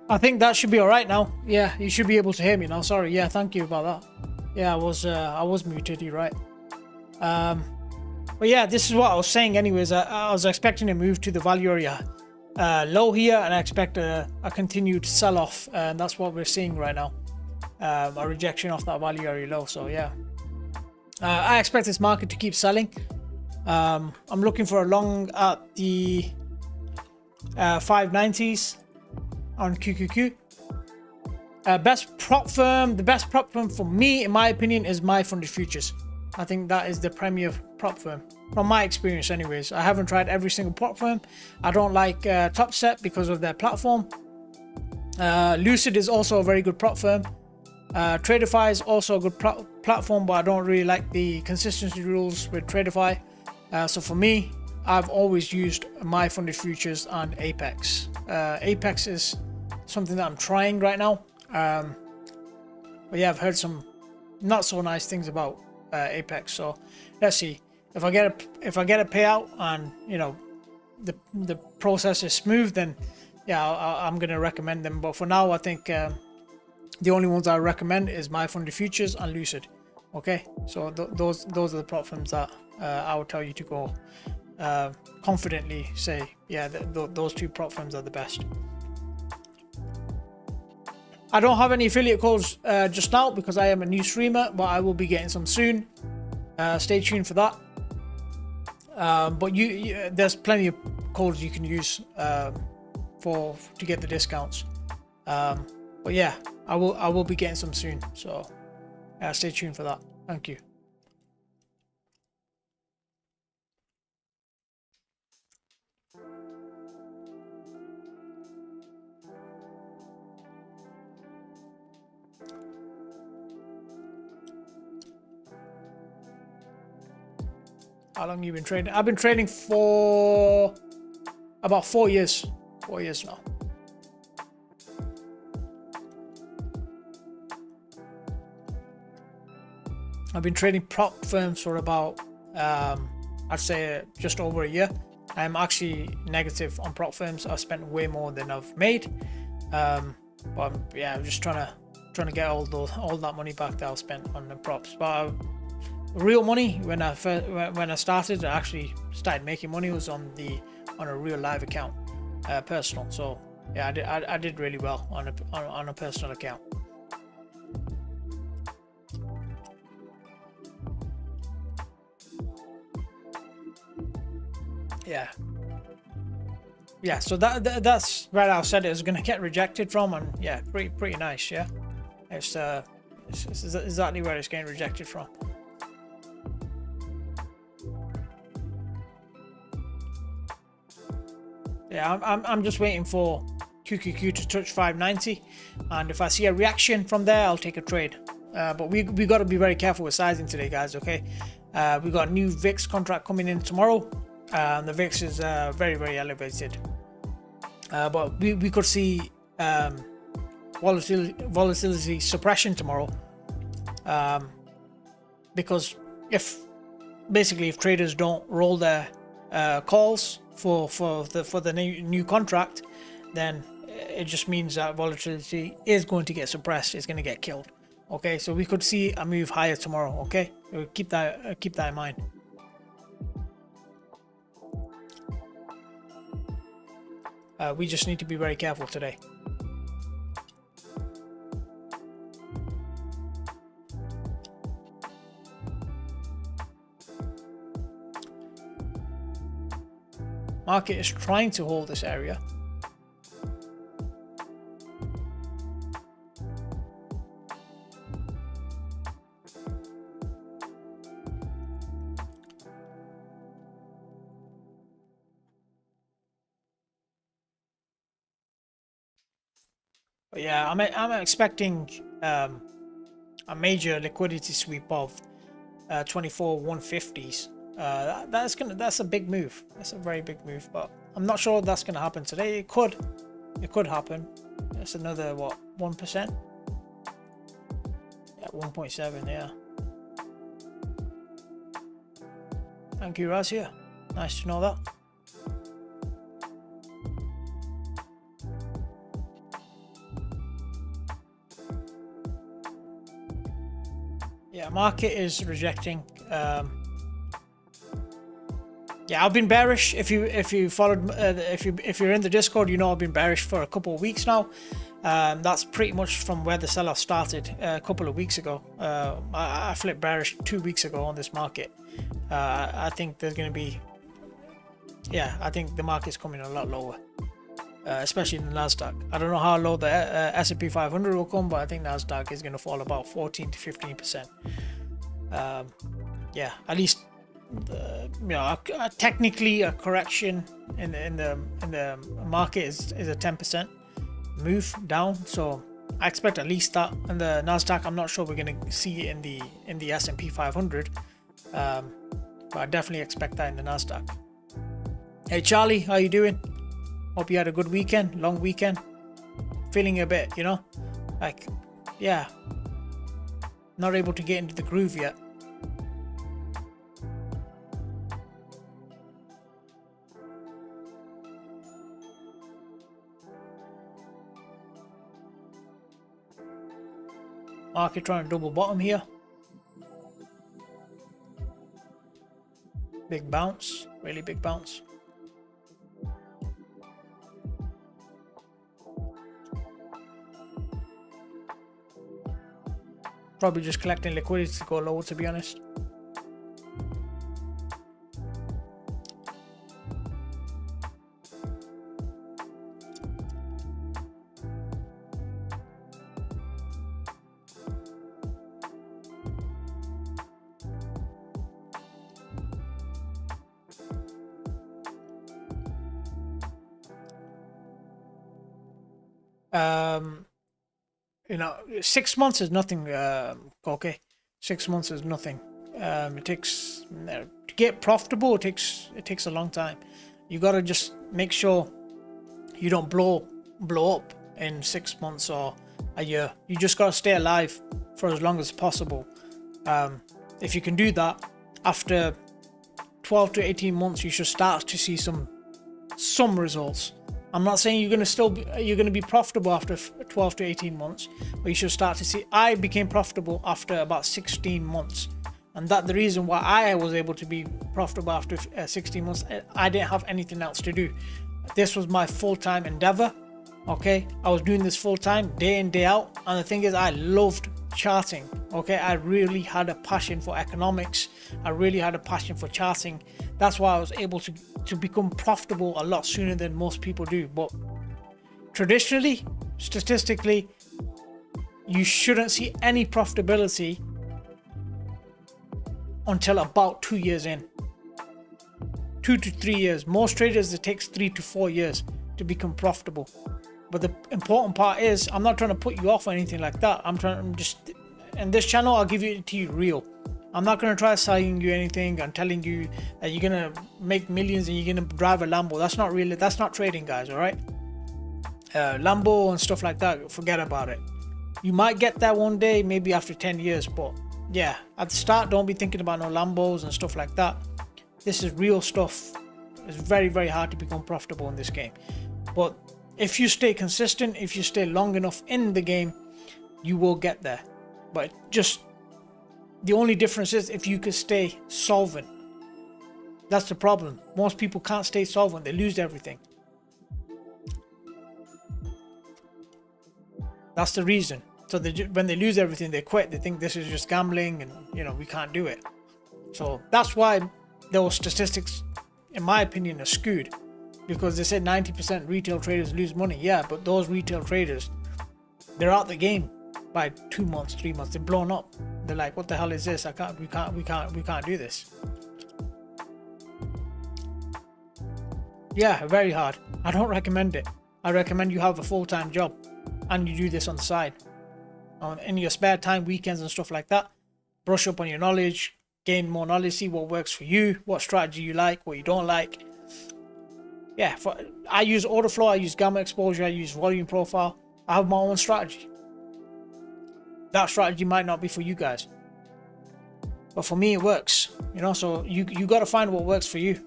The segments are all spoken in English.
I think that should be all right now. Yeah, you should be able to hear me now. Sorry. Yeah, thank you about that. Yeah, I was muted. You're right. But yeah, this is what I was saying. Anyways, I was expecting a move to the value area low here, and I expect a continued sell-off, and that's what we're seeing right now. A rejection of that value area low. So yeah, I expect this market to keep selling. I'm looking for a long at the 590s on QQQ. The best prop firm for me, in my opinion, is My Funded Futures. I think that is the premier prop firm from my experience anyways. I haven't tried every single prop firm. I don't like Topset because of their platform. Lucid is also a very good prop firm. Traderify is also a good platform, but I don't really like the consistency rules with Traderify. So for me, I've always used My Funded Futures and Apex. Apex is something that I'm trying right now. But yeah, I've heard some not so nice things about Apex. So let's see if I get a payout and you know the process is smooth, then yeah, I'm gonna recommend them. But for now, I think the only ones I recommend is My Funded Futures and Lucid. Okay, so those are the prop firms that I would tell you to go confidently say, yeah, those two prop firms are the best. I don't have any affiliate codes just now because I am a new streamer, but I will be getting some soon. Stay tuned for that. But there's plenty of codes you can use to get the discounts. But yeah, I will be getting some soon. So stay tuned for that. Thank you. How long have you been trading? I've been trading for about 4 years. 4 years now. I've been trading prop firms for about, I'd say just over a year. I'm actually negative on prop firms. I've spent way more than I've made. But yeah, I'm just trying to get all that money back that I spent on the props. But real money when I started, I actually started making money was on a real live account, personal. So yeah, I did really well on a personal account. Yeah, so that's where I said it was going to get rejected from, and yeah, pretty nice. Yeah, it's exactly where it's getting rejected from. Yeah, I'm just waiting for QQQ to touch 590, and if I see a reaction from there, I'll take a trade. But we got to be very careful with sizing today, guys. Okay, we got a new VIX contract coming in tomorrow. The VIX is very elevated, but we could see volatility suppression tomorrow, because if traders don't roll their calls for the new contract, then it just means that volatility is going to get suppressed. It's going to get killed. Okay, so we could see a move higher tomorrow. Okay, so keep that in mind. We just need to be very careful today. Market is trying to hold this area. But yeah, I'm expecting a major liquidity sweep of 24 150s. That's a big move. That's a very big move, but I'm not sure that's gonna happen today. It could happen. That's another what, 1%? Yeah, 1.7. Yeah. Thank you, Razia. Nice to know that. Yeah, market is rejecting. Yeah, I've been bearish. If you followed, if you're in the Discord, you know I've been bearish for a couple of weeks now. That's pretty much from where the sell-off started a couple of weeks ago. I flipped bearish 2 weeks ago on this market. I think there's going to be, yeah, I think the market's coming a lot lower, especially in the Nasdaq. I don't know how low the S&P 500 will come, but I think Nasdaq is going to fall about 14 to 15%. Yeah, at least. You know, technically a correction in the market is a 10% move down, so I expect at least that. In the Nasdaq, I'm not sure we're going to see it in the S&P 500, but I definitely expect that in the Nasdaq. Hey Charlie, how you doing? Hope you had a good weekend, long weekend. Feeling a bit, you know, like, yeah, not able to get into the groove yet. Market trying to double bottom here. Big bounce, really big bounce. Probably just collecting liquidity to go lower, to be honest. You know, 6 months is nothing. Okay, 6 months is nothing. It takes to get profitable. It takes a long time. You gotta just make sure you don't blow up in 6 months or a year. You just gotta stay alive for as long as possible. If you can do that, after 12 to 18 months, you should start to see some results. I'm not saying you're gonna be profitable after 12 to 18 months, but you should start to see. I became profitable after about 16 months, and that the reason why I was able to be profitable after 16 months. I didn't have anything else to do. This was my full-time endeavor. Okay, I was doing this full-time, day in, day out, and the thing is, I loved charting. Okay, I really had a passion for economics. I really had a passion for charting. That's why I was able to become profitable a lot sooner than most people do. But traditionally, statistically, you shouldn't see any profitability until about 2 years in. 2 to 3 years. Most traders, it takes 3 to 4 years to become profitable. But the important part is, I'm not trying to put you off or anything like that. I'm just, in this channel, I'll give it to you real. I'm not going to try selling you anything and telling you that you're going to make millions and you're going to drive a Lambo. That's not really, that's not trading, guys, all right? Lambo and stuff like that, forget about it. You might get that one day, maybe after 10 years, but yeah, at the start, don't be thinking about no Lambos and stuff like that. This is real stuff. It's very, very hard to become profitable in this game. But if you stay consistent, if you stay long enough in the game, you will get there. But just the only difference is if you could stay solvent. That's the problem. Most people can't stay solvent. They lose everything. That's the reason. So when they lose everything, they quit. They think this is just gambling and, you know, we can't do it. So that's why those statistics, in my opinion, are skewed. Because they said 90% retail traders lose money. Yeah, but those retail traders, they're out the game by 2 months, 3 months. They're blown up. They're like, what the hell is this? We can't do this. Yeah, very hard. I don't recommend it. I recommend you have a full-time job and you do this on the side. In your spare time, weekends and stuff like that. Brush up on your knowledge, gain more knowledge, see what works for you, what strategy you like, what you don't like. Yeah, I use Orderflow, I use gamma exposure, I use volume profile. I have my own strategy. That strategy might not be for you guys, but for me it works, you know. So you got to find what works for you.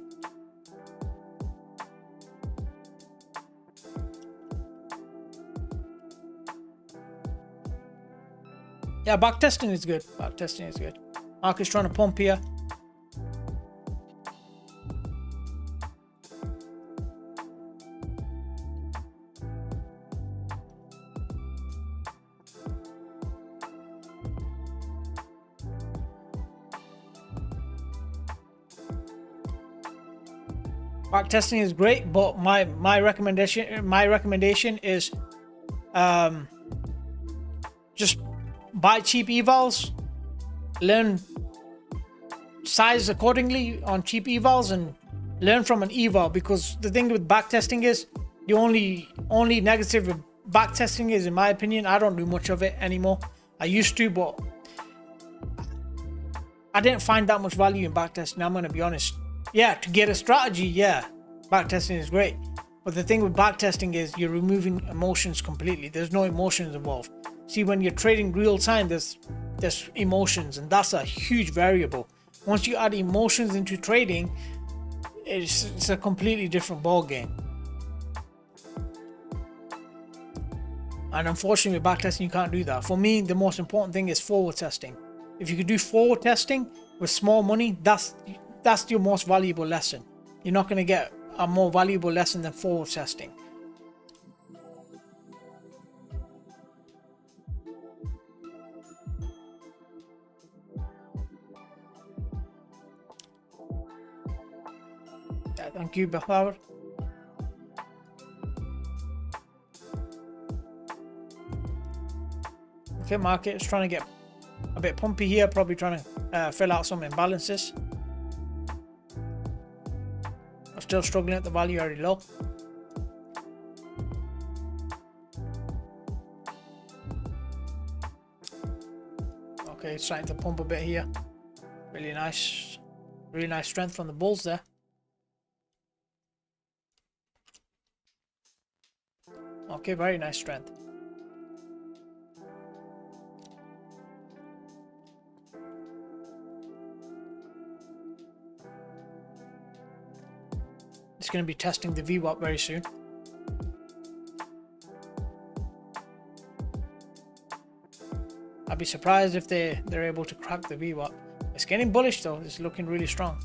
Yeah, backtesting is good. Backtesting is good. Market's trying to pump here. Backtesting is great, but my recommendation is just buy cheap evals, learn size accordingly on cheap evals, and learn from an eval. Because the thing with backtesting is the only negative with backtesting is, in my opinion, I don't do much of it anymore. I used to, but I didn't find that much value in backtesting. I'm gonna be honest. Yeah, to get a strategy, yeah, backtesting is great. But the thing with backtesting is you're removing emotions completely. There's no emotions involved. See, when you're trading real time, there's emotions, and that's a huge variable. Once you add emotions into trading, it's a completely different ball game. And unfortunately, with backtesting, you can't do that. For me, the most important thing is forward testing. If you could do forward testing with small money, that's your most valuable lesson. You're not going to get a more valuable lesson than forward testing. Yeah, thank you, Beflower. Okay, market is trying to get a bit pumpy here, probably trying to fill out some imbalances. I'm still struggling at the value very low. Okay, it's starting to pump a bit here. Really nice strength from the bulls there. Okay, very nice strength. It's going to be testing the VWAP very soon. I'd be surprised if they're able to crack the VWAP. It's getting bullish though. It's looking really strong.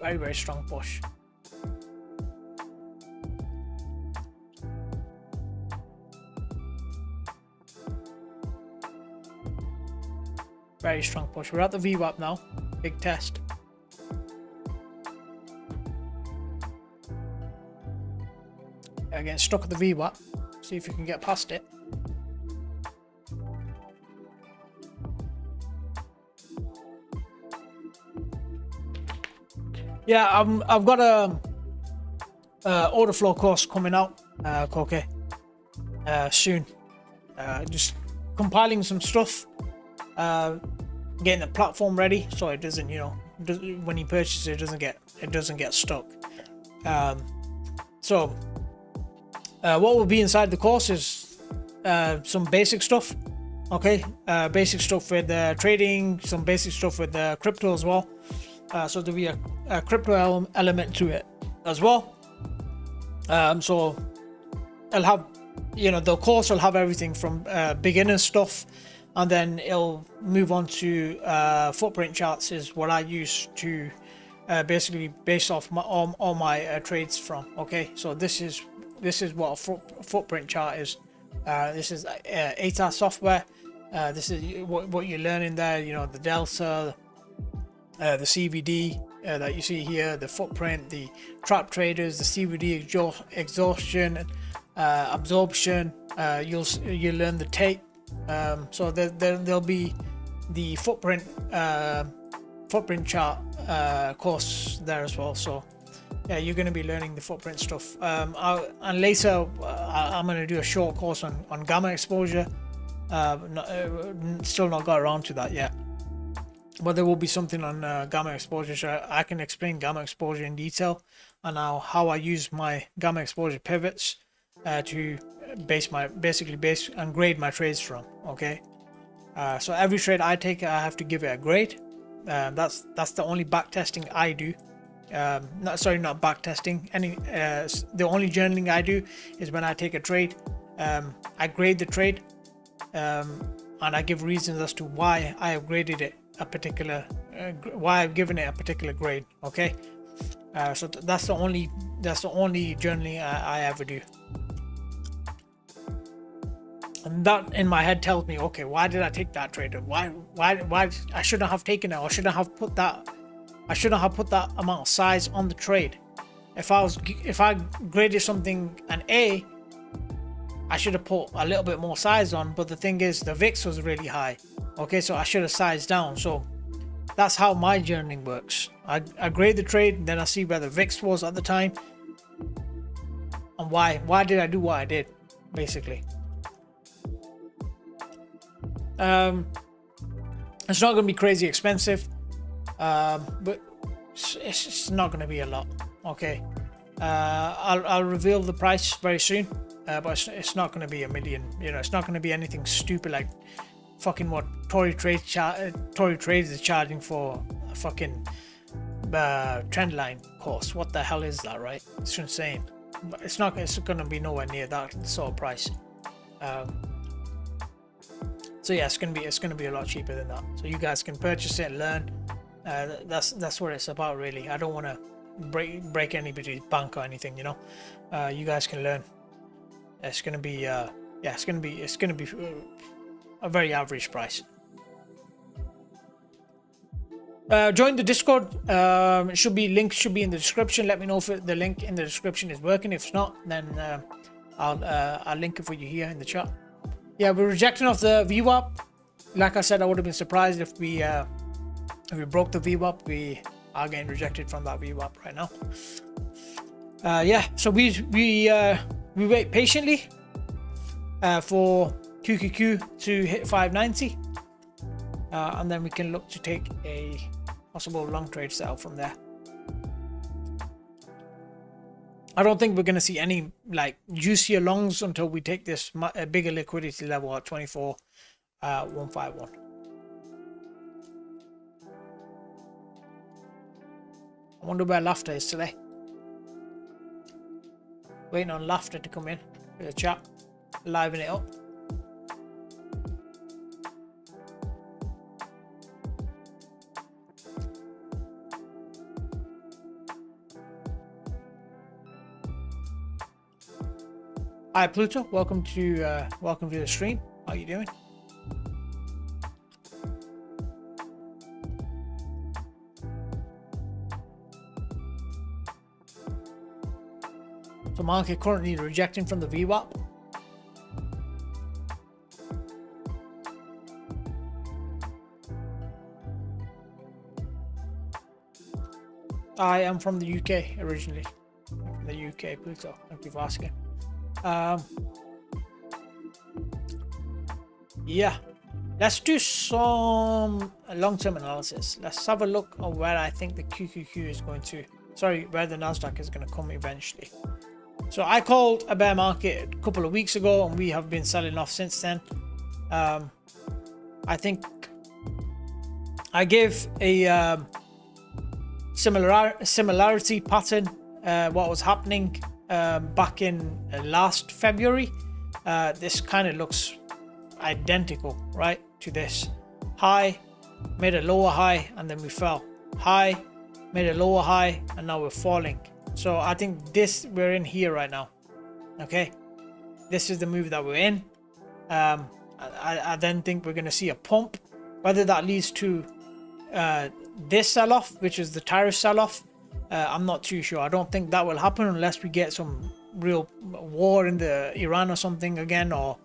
Very strong push. Very strong push. We're at the VWAP now. Big test. Again, stuck at the VWAP. See if you can get past it. Yeah, I've got a Orderflow course coming out, Koke, soon. Just compiling some stuff. Getting the platform ready so it doesn't, when you purchase it, it doesn't get stuck. So what will be inside the course is some basic stuff. Okay, basic stuff with trading, some basic stuff with crypto as well. So there'll be a crypto element to it as well. So I'll have, the course will have everything from beginner stuff, and then it'll move on to footprint charts is what I use to basically base off all my trades from. Okay, so this is what a footprint chart is. This is ATAS software. This is what you're learning there. The delta, the CVD that you see here, the footprint, the trap traders, the CVD exhaustion, absorption. You'll learn the tape. So there'll be the footprint chart course there as well. So yeah, you're going to be learning the footprint stuff. And later I'm going to do a short course on gamma exposure. Still not got around to that yet, but there will be something on gamma exposure, so I can explain gamma exposure in detail and how I use my gamma exposure pivots to basically base and grade my trades from. Okay, so every trade I take, I have to give it a grade. That's the only back testing I do. not back testing. The only journaling I do is when I take a trade. I grade the trade, and I give reasons as to why I have graded it a particular, why I've given it a particular grade. Okay, so that's the only journaling I ever do. And that in my head tells me, okay, why did I take that trade? Why I shouldn't have taken it, or shouldn't have put that amount of size on the trade. If I graded something an A, I should have put a little bit more size on. But the thing is, the VIX was really high. Okay, so I should have sized down. So that's how my journaling works. I grade the trade, then I see where the VIX was at the time, and why did I do what I did, basically. It's not going to be crazy expensive, but it's not going to be a lot. Okay, I'll reveal the price very soon, but it's not going to be a million. You know, it's not going to be anything stupid like fucking what Tory Trades is charging for a fucking trendline course. What the hell is that, right? It's insane. But it's going to be nowhere near that sort of price. So yeah, it's gonna be a lot cheaper than that. So you guys can purchase it and learn. That's what it's about, really. I don't want to break anybody's bank or anything, you know. You guys can learn. It's gonna be it's gonna be a very average price. Join the Discord. Link should be in the description. Let me know if the link in the description is working. If not, then I'll link it for you here in the chat. Yeah, we're rejecting off the VWAP. Like I said, I would have been surprised if we broke the VWAP. We are getting rejected from that VWAP right now. Yeah, so we wait patiently for QQQ to hit 590, and then we can look to take a possible long trade sell from there. I don't think we're going to see any like juicier longs until we take this bigger liquidity level at 24,151. I wonder where Laughter is today. Waiting on Laughter to come in for the chat, liven it up. Hi Pluto, welcome to the stream. How are you doing? So market currently rejecting from the VWAP. I am from the UK originally. I'm from the UK, Pluto. Thank you for asking. Yeah, let's do some long-term analysis. Let's have a look at where I think the QQQ is going to, where the Nasdaq is going to come eventually. So I called a bear market a couple of weeks ago, and we have been selling off since then. I think I gave a similarity pattern what was happening back in last February. This kind of looks identical, right, to this. High, made a lower high, and then we fell. High, made a lower high, and now we're falling. So I think we're in here right now. Okay, this is the move that we're in. I then think we're going to see a pump. Whether that leads to this sell-off, which is the tariff sell-off, I'm not too sure. I don't think that will happen unless we get some real war in the Iran or something again, or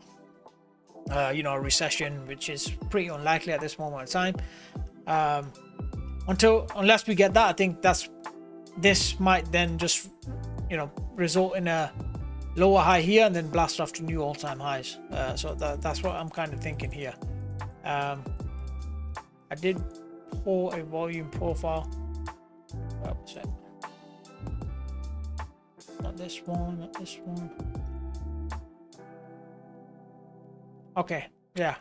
a recession, which is pretty unlikely at this moment in time. Unless we get that, I think this might then just result in a lower high here and then blast off to new all-time highs. So that's what I'm kind of thinking here. I did pull a volume profile. Not this one, not this one. Okay, yeah.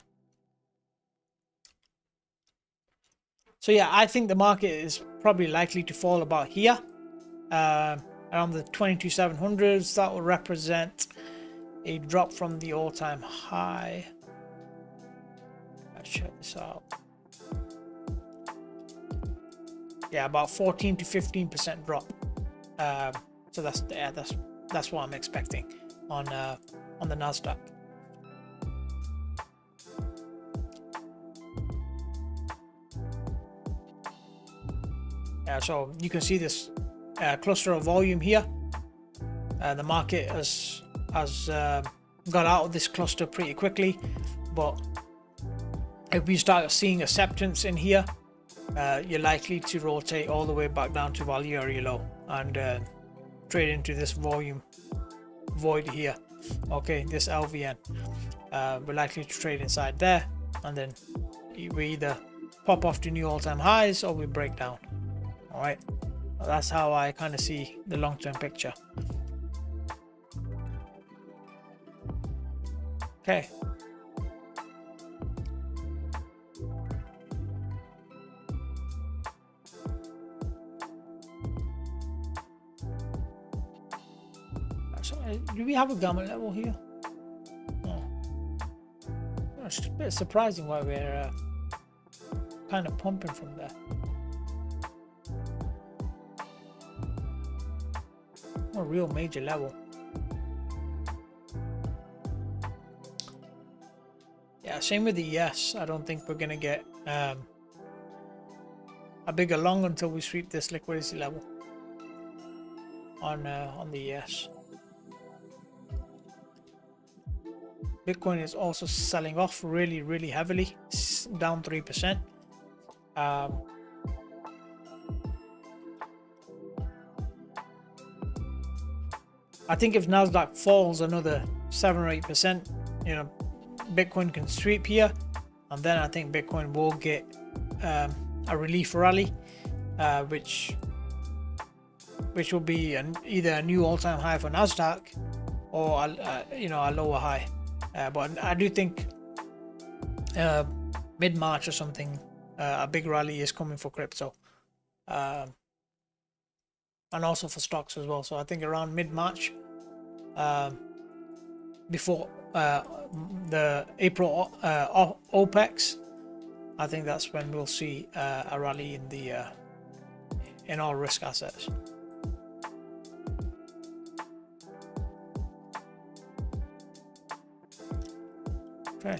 So yeah, I think the market is probably likely to fall about here. around the 22,700s. That will represent a drop from the all-time high. Let's check this out. Yeah, about 14 to 15% drop. So that's what I'm expecting on the Nasdaq. So you can see this cluster of volume here. The market has got out of this cluster pretty quickly, but if we start seeing acceptance in here, you're likely to rotate all the way back down to value area low and trade into this volume void here. Okay, this LVN. We're likely to trade inside there, and then we either pop off to new all-time highs or we break down. All right, that's how I kind of see the long-term picture. Okay. So, do we have a gamma level here? Oh. It's a bit surprising why we're kind of pumping from there. A real major level. Yeah, same with the ES. I don't think we're gonna get a bigger long until we sweep this liquidity level on the ES. Bitcoin is also selling off really heavily, down 3%. I think if Nasdaq falls another 7 or 8%, you know, Bitcoin can sweep here, and then I think Bitcoin will get a relief rally, which will be either a new all-time high for Nasdaq or a lower high. But I do think mid-March or something, a big rally is coming for crypto, and also for stocks as well. So I think around mid-March, before the April OPEX, I think that's when we'll see a rally in all risk assets. Okay.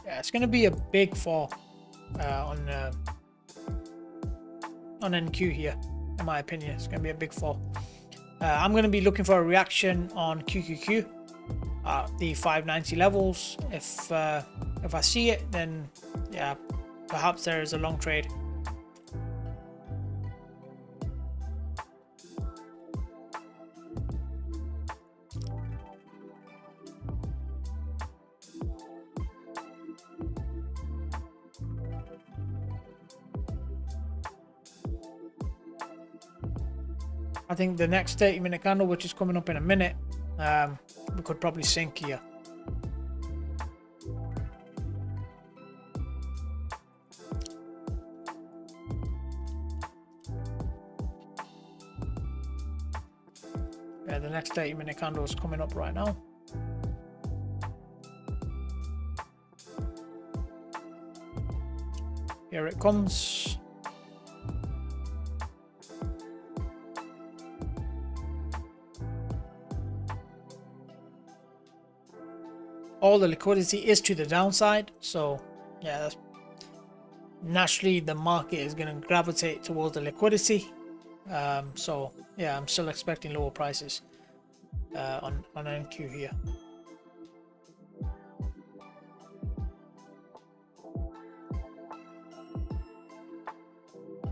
Yeah, it's going to be a big fall on NQ here, in my opinion. It's going to be a big fall. I'm going to be looking for a reaction on QQQ at the 590 levels. If I see it, then yeah, perhaps there is a long trade. I think the next 30-minute candle, which is coming up in a minute, we could probably sink here. Yeah, the next 30-minute candle is coming up right now. Here it comes. All the liquidity is to the downside, so yeah, that's naturally the market is going to gravitate towards the liquidity. So yeah, I'm still expecting lower prices on NQ here.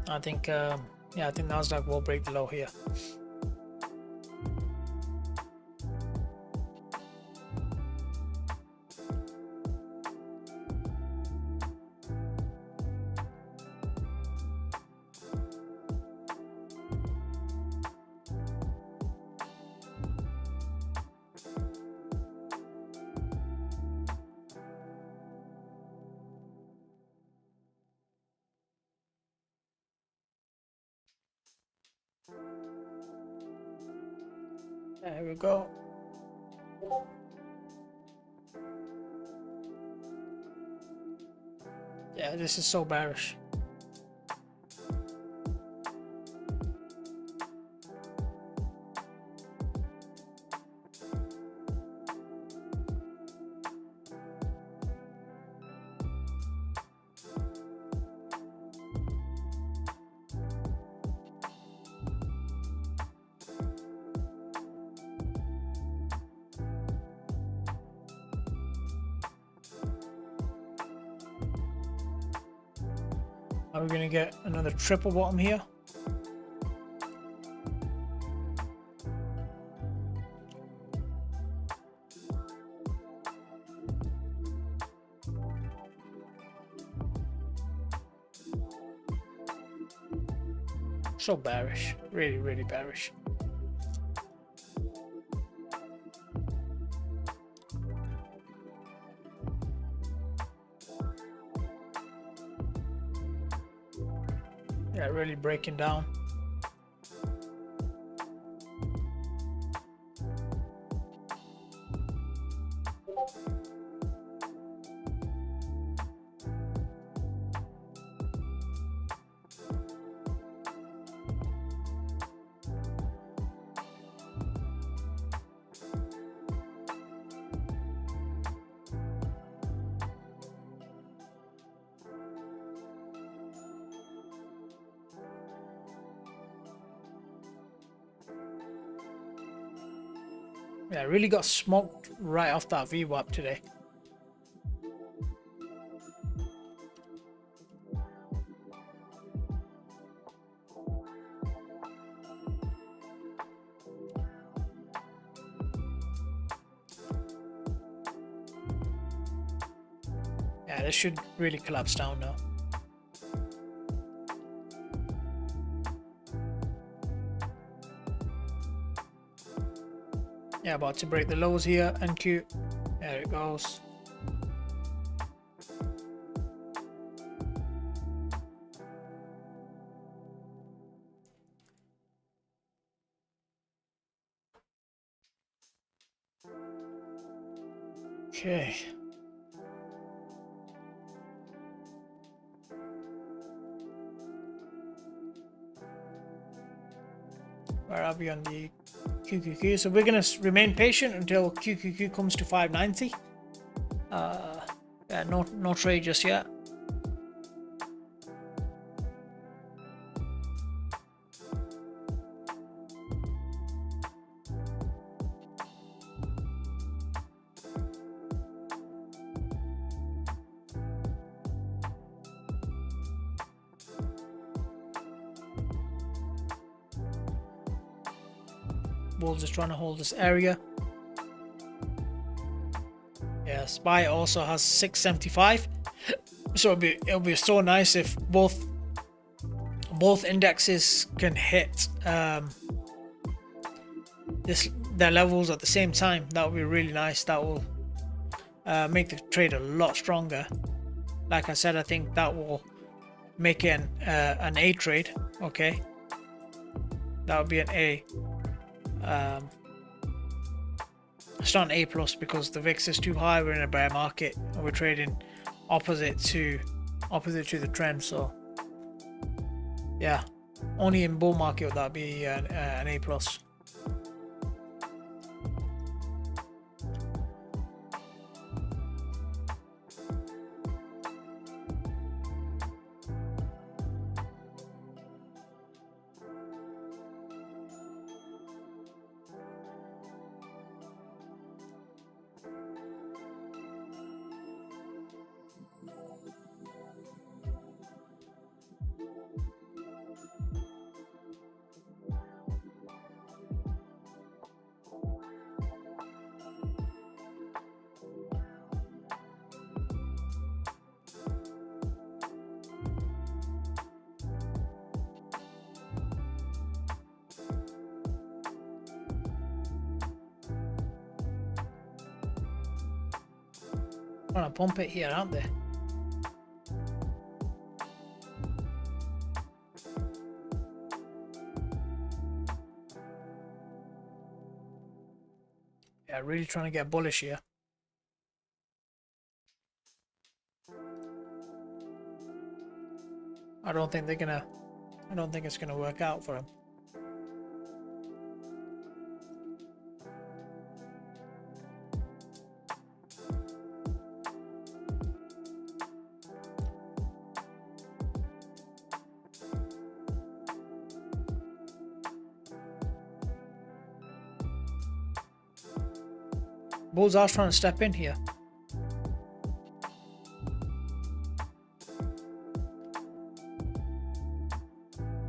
I think yeah, I think Nasdaq will break the low here. There we go. Yeah, this is so bearish. Are we gonna get another triple bottom here? So bearish, really, really bearish. Yeah, really breaking down. Yeah, really got smoked right off that VWAP today. Yeah, this should really collapse down now. Yeah, about to break the lows here, NQ. There it goes. Okay. Where are we on the QQQ? So we're gonna remain patient until QQQ comes to 590. Yeah, no trade just yet. Bulls is trying to hold this area. Yeah, SPY also has 675. So it'll be so nice if both indexes can hit their levels at the same time. That would be really nice. That will make the trade a lot stronger. Like I said, I think that will make it an A trade. Okay, that would be an A. It's not an A plus because the VIX is too high. We're in a bear market and we're trading opposite to the trend. So yeah, only in bull market would that be an A plus. Trying to pump it here, aren't they? Yeah, really trying to get bullish here. I don't think it's gonna work out for him. Bulls are trying to step in here.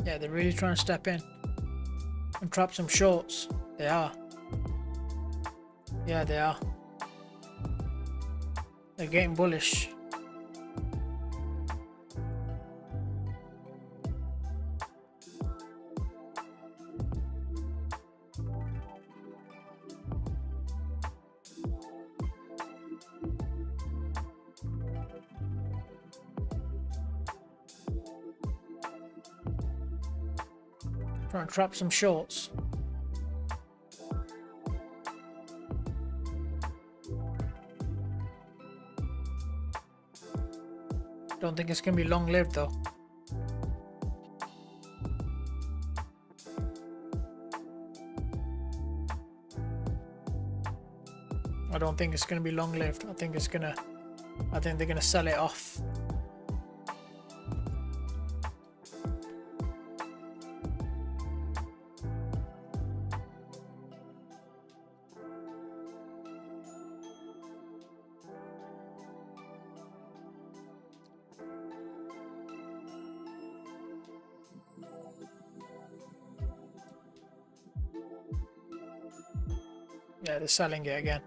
Yeah, they're really trying to step in and trap some shorts. They are. Yeah, they are. They're getting bullish. Trying to trap some shorts. Don't think it's gonna be long lived though. I don't think it's gonna be long lived. I think they're gonna sell it off. Yeah, they're selling it again.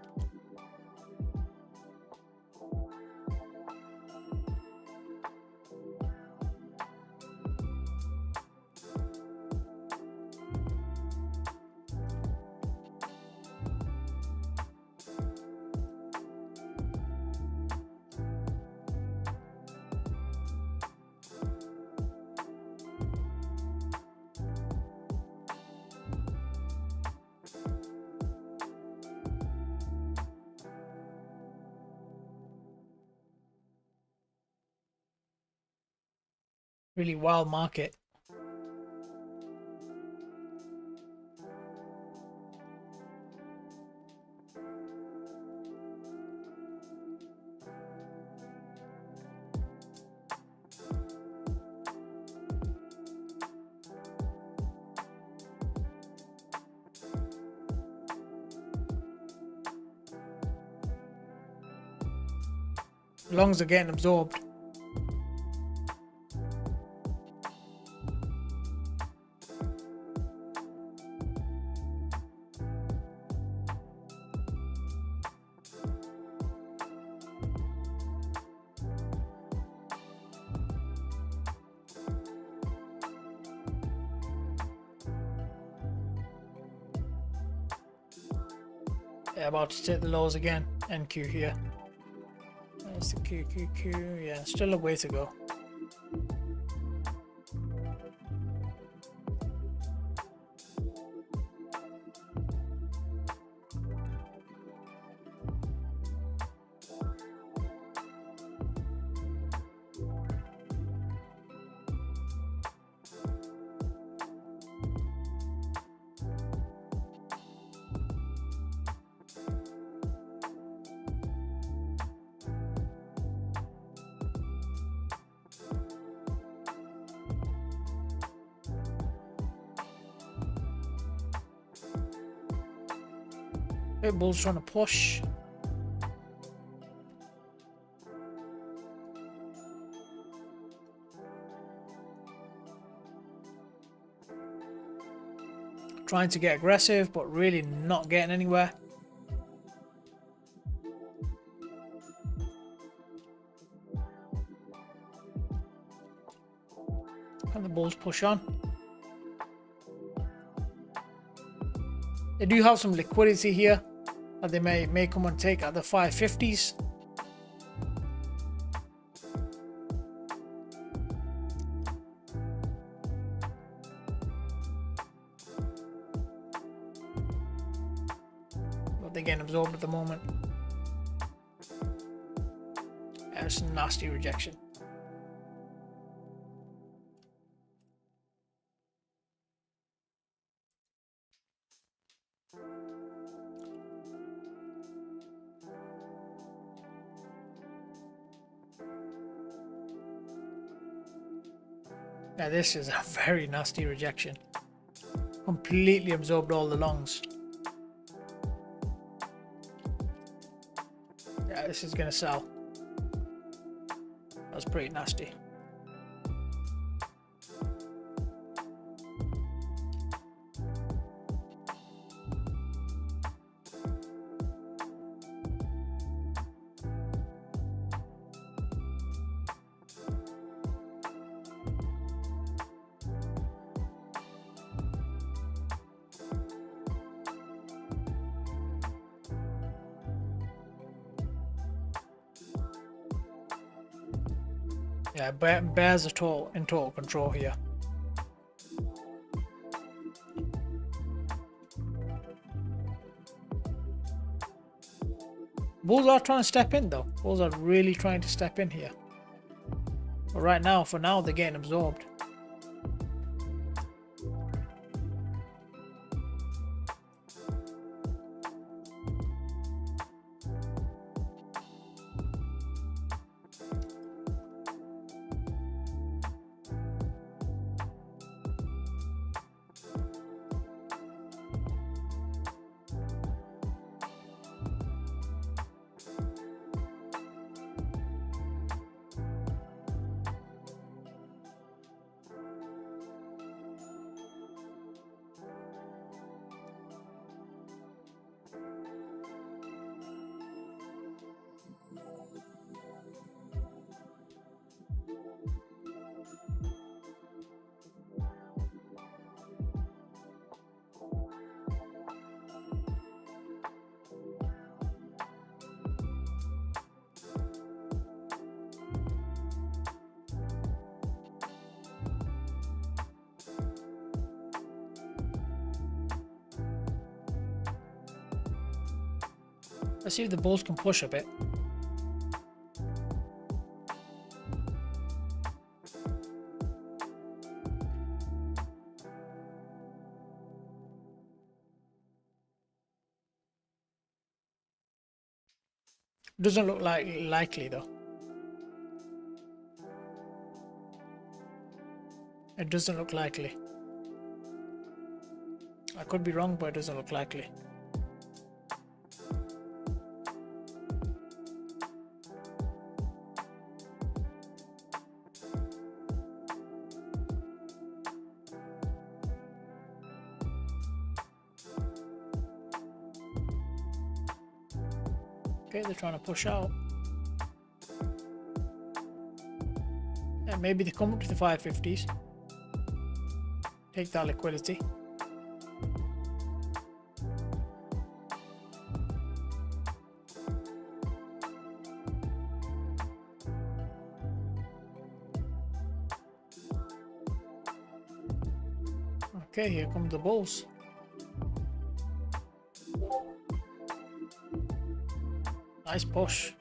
Really wild market. Longs are getting absorbed. Yeah, about to take the lows again. NQ here. There's the QQQ. Yeah, still a way to go. Big Bull's trying to push. Trying to get aggressive, but really not getting anywhere. And the Bulls push on. They do have some liquidity here that they may come and take at the 550s. but they're getting absorbed at the moment. That's a nasty rejection. Now this is a very nasty rejection. Completely absorbed all the longs. Yeah, this is gonna sell. That's pretty nasty. Yeah, bears are in total control here. Bulls are trying to step in though. Bulls are really trying to step in here. But right now, for now, they're getting absorbed. Let's see if the bulls can push a bit. Doesn't look likely though. It doesn't look likely. I could be wrong, but it doesn't look likely. Okay, they're trying to push out. Yeah, maybe they come up to the 550s. Take that liquidity. Okay, here come the bulls. Nice push,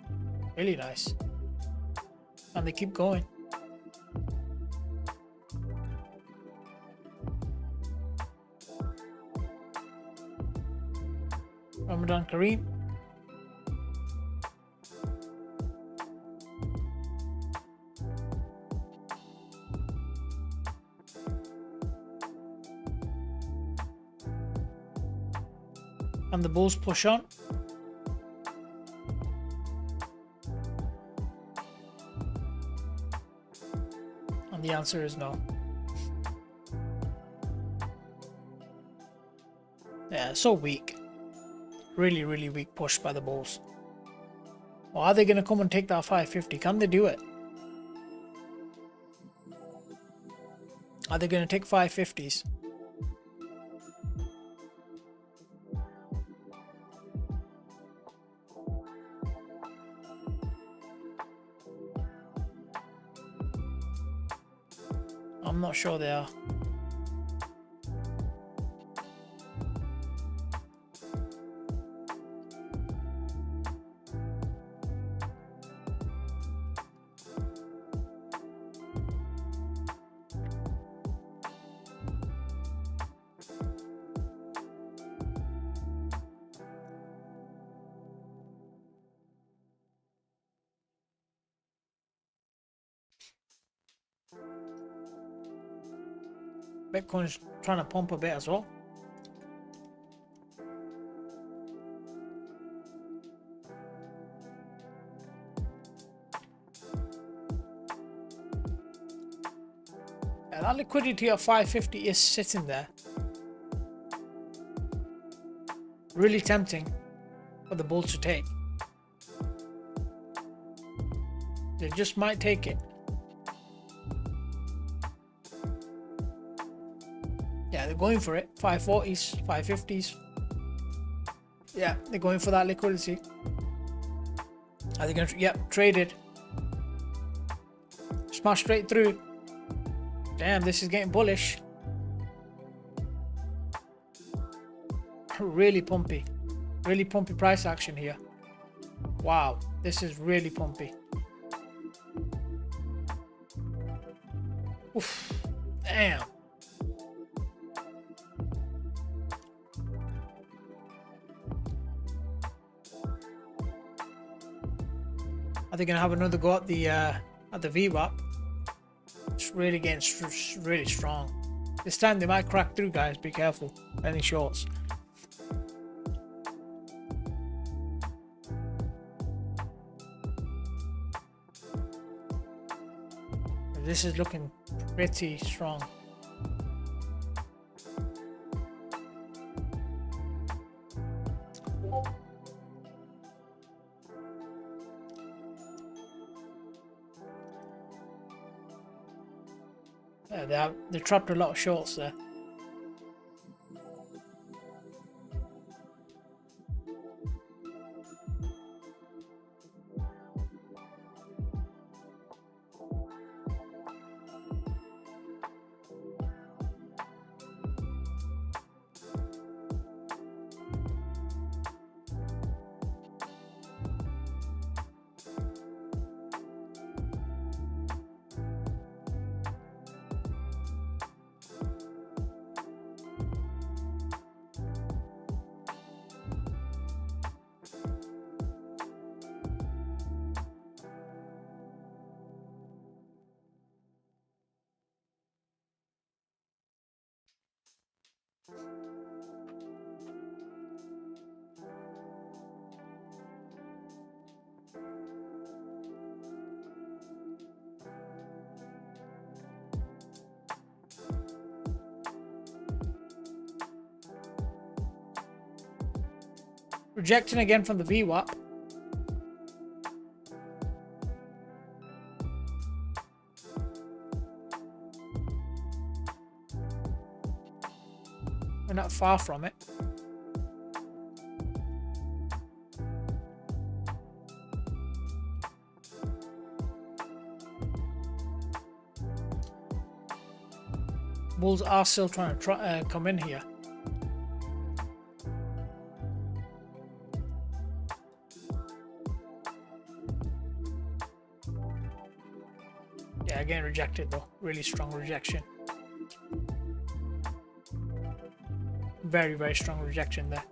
really nice, and they keep going. Ramadan Kareem. And the bulls push on. And the answer is no. Yeah, so weak. Really, really weak push by the bulls. Or are they going to come and take that 550? Can they do it? Are they going to take 550s? I'm not sure they are. Bitcoin's trying to pump a bit as well. Yeah, that liquidity of 550 is sitting there. Really tempting for the bulls to take. They just might take it. Yeah, they're going for it. 540s, 550s. Yeah, they're going for that liquidity. Are they going to? Yep, traded. Smash straight through. Damn, this is getting bullish. Really pumpy. Really pumpy price action here. Wow, this is really pumpy. Oof, damn. Are they gonna have another go at the VWAP? It's really getting really strong. This time they might crack through, guys. Be careful. Any shorts. This is looking pretty strong. Yeah, they trapped a lot of shorts there. Rejecting again from the VWAP. We're not far from it. Bulls are still trying to come in here. Yeah, again rejected though. Really strong rejection. Very, very strong rejection there.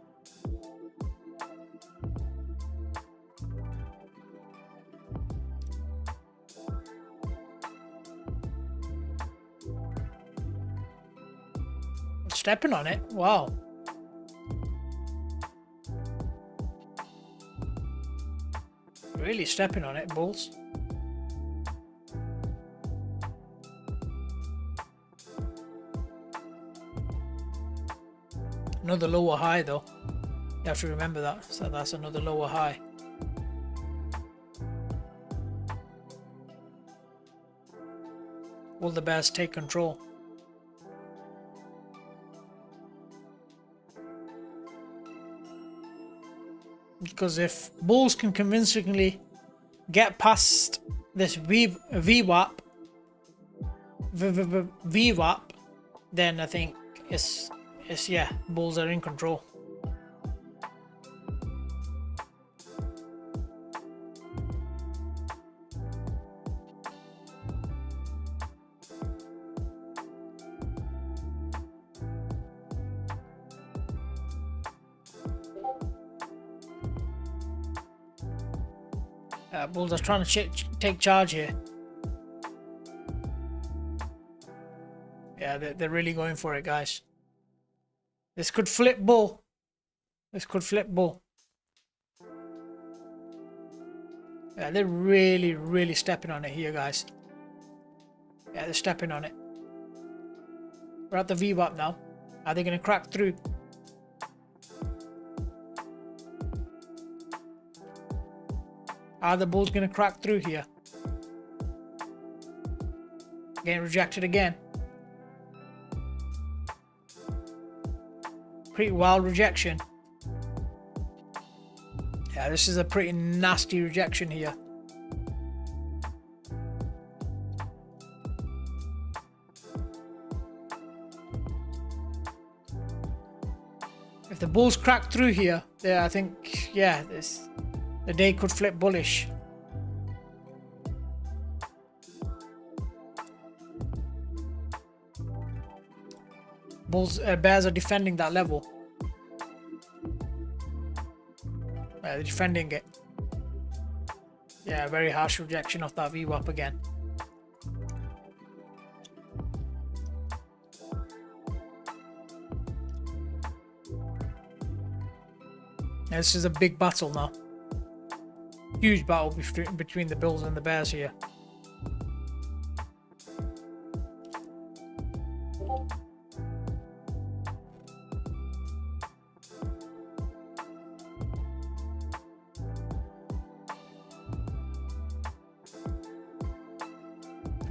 Stepping on it. Wow. Really stepping on it, bulls. Another lower high though. You have to remember that. So that's another lower high. Will the bears take control? Because if bulls can convincingly get past this VWAP, then I think it's yeah, bulls are in control. Bulls are trying to take charge here. Yeah, they're really going for it, guys. This could flip bull. This could flip bull. Yeah, they're really stepping on it here, guys. Yeah, they're stepping on it. We're at the VWAP now. Are they going to crack through? Are the bulls going to crack through here? Getting rejected again. Pretty wild rejection. Yeah, this is a pretty nasty rejection here. If the bulls crack through here, yeah, I think, yeah, the day could flip bullish. Bears are defending that level. They're defending it. Yeah, very harsh rejection of that VWAP again. Yeah, this is a big battle now. Huge battle between the bulls and the bears here.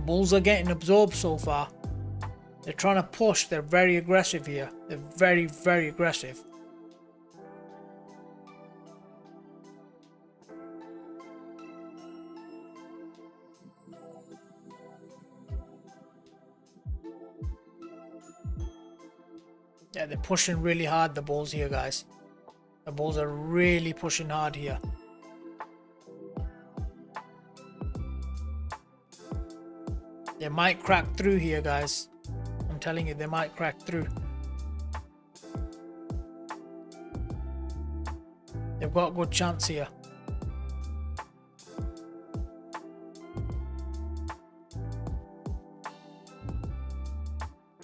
Bulls are getting absorbed so far. They're trying to push. They're very aggressive here. They're very aggressive. Yeah, they're pushing really hard, the bulls here, guys. The bulls are really pushing hard here. They might crack through here, guys. I'm telling you, they might crack through. They've got a good chance here.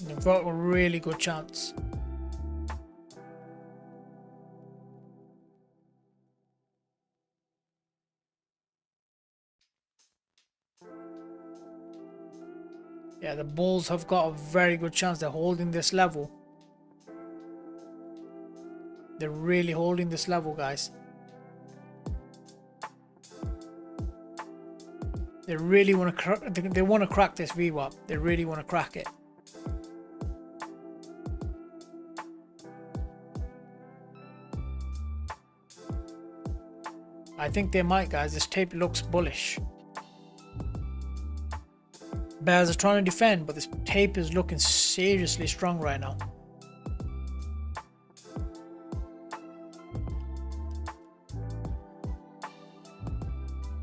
They've got a really good chance. Yeah, the bulls have got a very good chance. They're holding this level. They're really holding this level, guys. They really want to they want to crack this VWAP. They really want to crack it. I think they might, guys. This tape looks bullish. Bears are trying to defend, but this tape is looking seriously strong right now.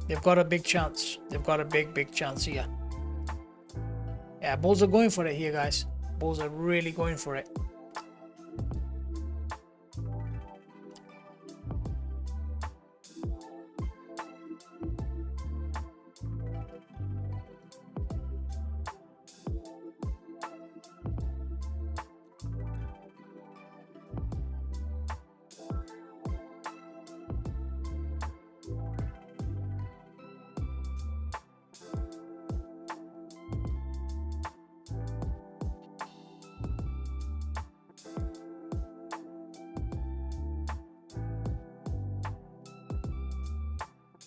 They've got a big chance. They've got a big chance here. Yeah, bulls are going for it here, guys. Bulls are really going for it.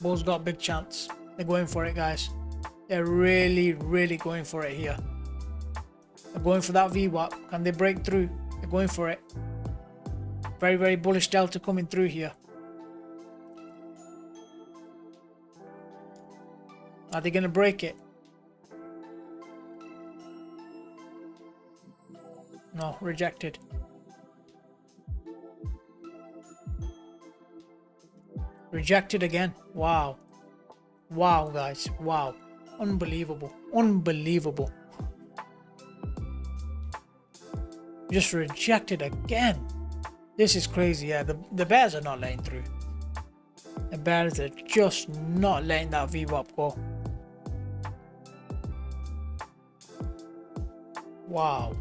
Bulls got a big chance. They're going for it, guys. They're really going for it here. They're going for that VWAP. Can they break through? They're going for it. Very bullish delta coming through here. Are they going to break it? No, rejected. Rejected again. Wow. Wow, guys. Wow. Unbelievable. Unbelievable. Just rejected again. This is crazy. Yeah, the bears are not letting through. The bears are just not letting that VWAP go. Wow.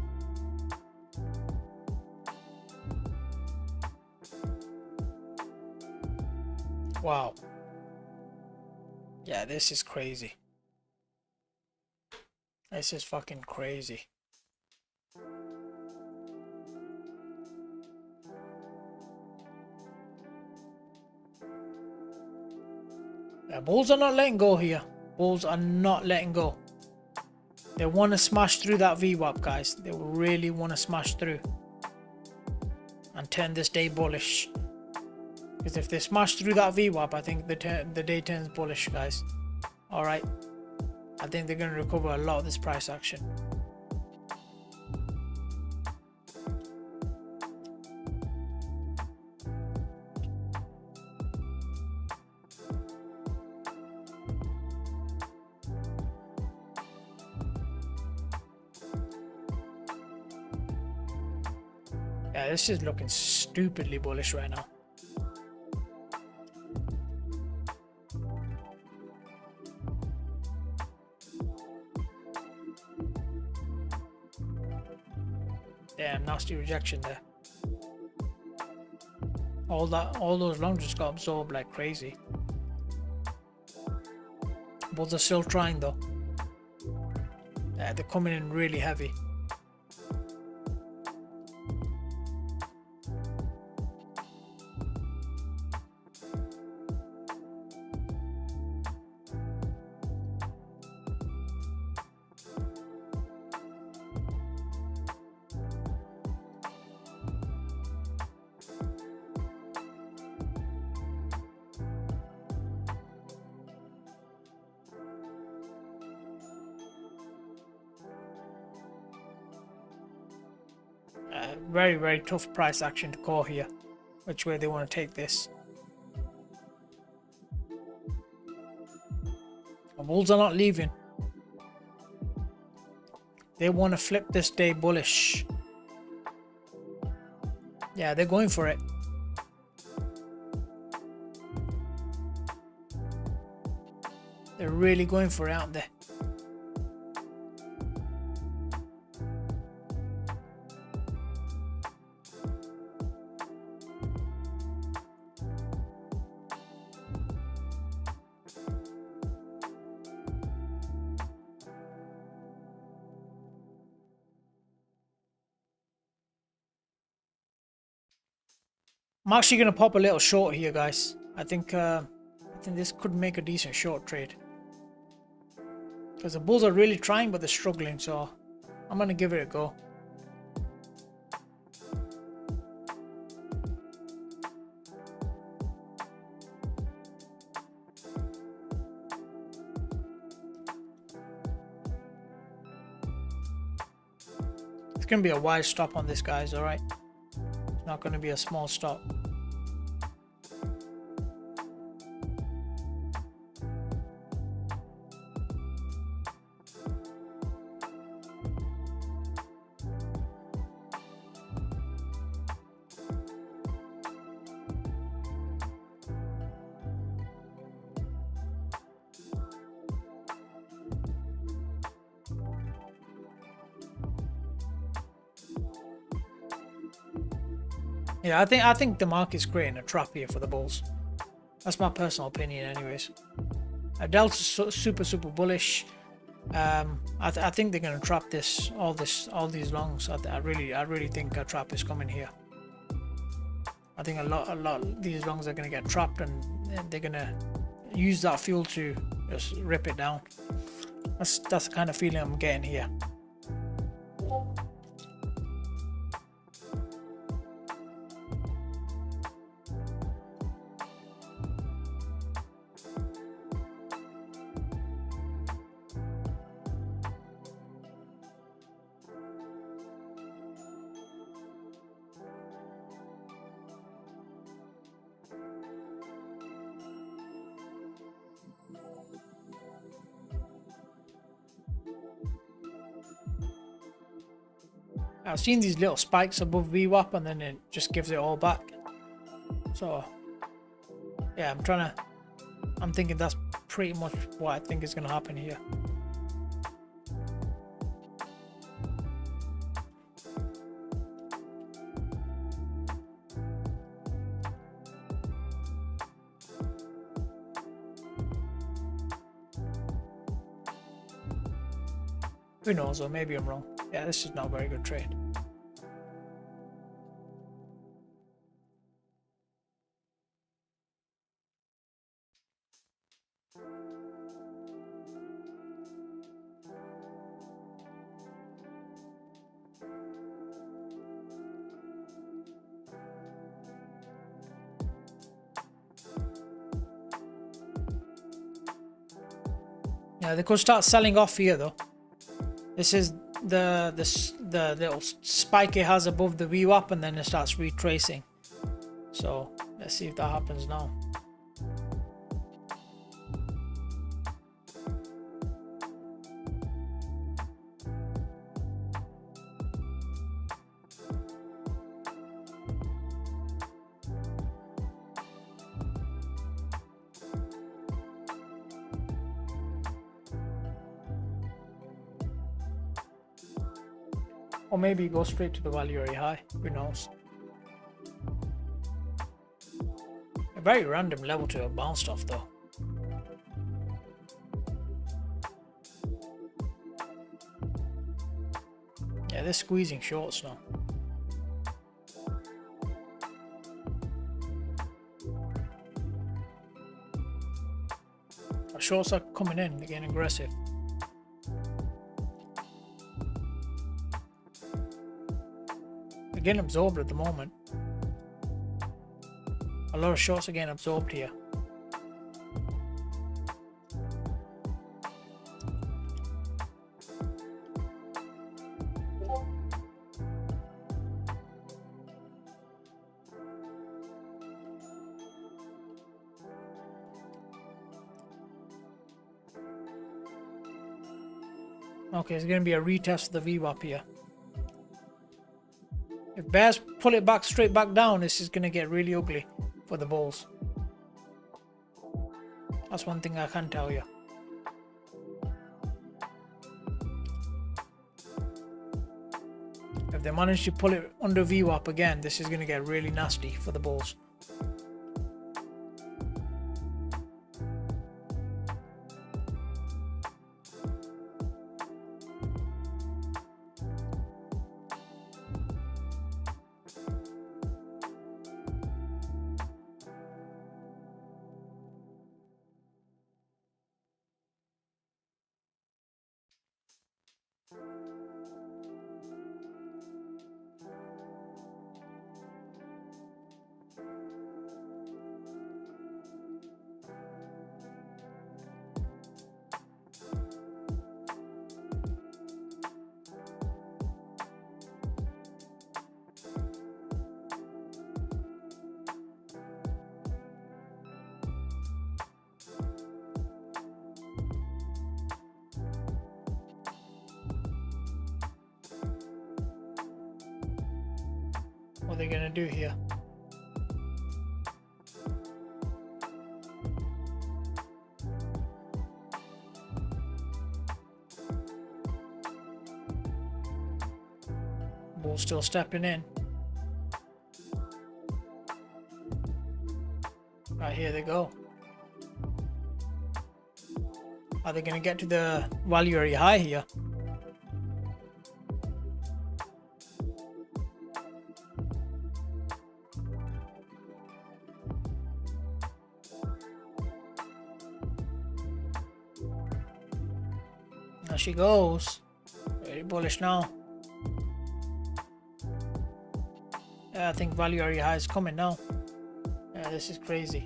Wow. Yeah, this is crazy. This is fucking crazy. Yeah, bulls are not letting go here. Bulls are not letting go. They want to smash through that VWAP, guys. They really want to smash through and turn this day bullish. Because if they smash through that VWAP, I think the day turns bullish, guys. All right. I think they're going to recover a lot of this price action. Yeah, this is looking stupidly bullish right now. Damn, nasty rejection there. All those longs just got absorbed like crazy. Bulls are still trying though. Yeah, they're coming in really heavy. Very, very tough price action to call here. Which way they want to take this. The bulls are not leaving. They want to flip this day bullish. Yeah, they're going for it. They're really going for it, aren't they? I'm actually going to pop a little short here, guys. I think this could make a decent short trade. Because the bulls are really trying, but they're struggling, so I'm going to give it a go. It's going to be a wide stop on this, guys, alright? It's not going to be a small stop. Yeah, I think the market's creating a trap here for the bulls. That's my personal opinion, anyways. Delta's super bullish. I think they're gonna trap all these longs. I really think a trap is coming here. I think a lot of these longs are gonna get trapped, and they're gonna use that fuel to just rip it down. That's the kind of feeling I'm getting here. I've seen these little spikes above VWAP and then it just gives it all back. So yeah, I'm thinking that's pretty much what I think is going to happen here. Who knows, or maybe I'm wrong. Yeah, this is not a very good trade. Yeah, they could start selling off here though. This is the little spike it has above the VWAP, and then it starts retracing. So let's see if that happens now. Or maybe go straight to the value area high. Who knows? A very random level to have bounced off though. Yeah, they're squeezing shorts now. Our shorts are coming in, they're getting aggressive. Getting absorbed at the moment. A lot of shorts are getting absorbed here. Okay, it's going to be a retest of the VWAP here. If bears pull it back straight back down, this is going to get really ugly for the bulls. That's one thing I can tell you. If they manage to pull it under VWAP again, this is going to get really nasty for the bulls. What are they going to do here? Bull still stepping in. Right, here they go. Are they going to get to the value area high here? There she goes. Very bullish now. Yeah, I think value area high is coming now. Yeah, this is crazy.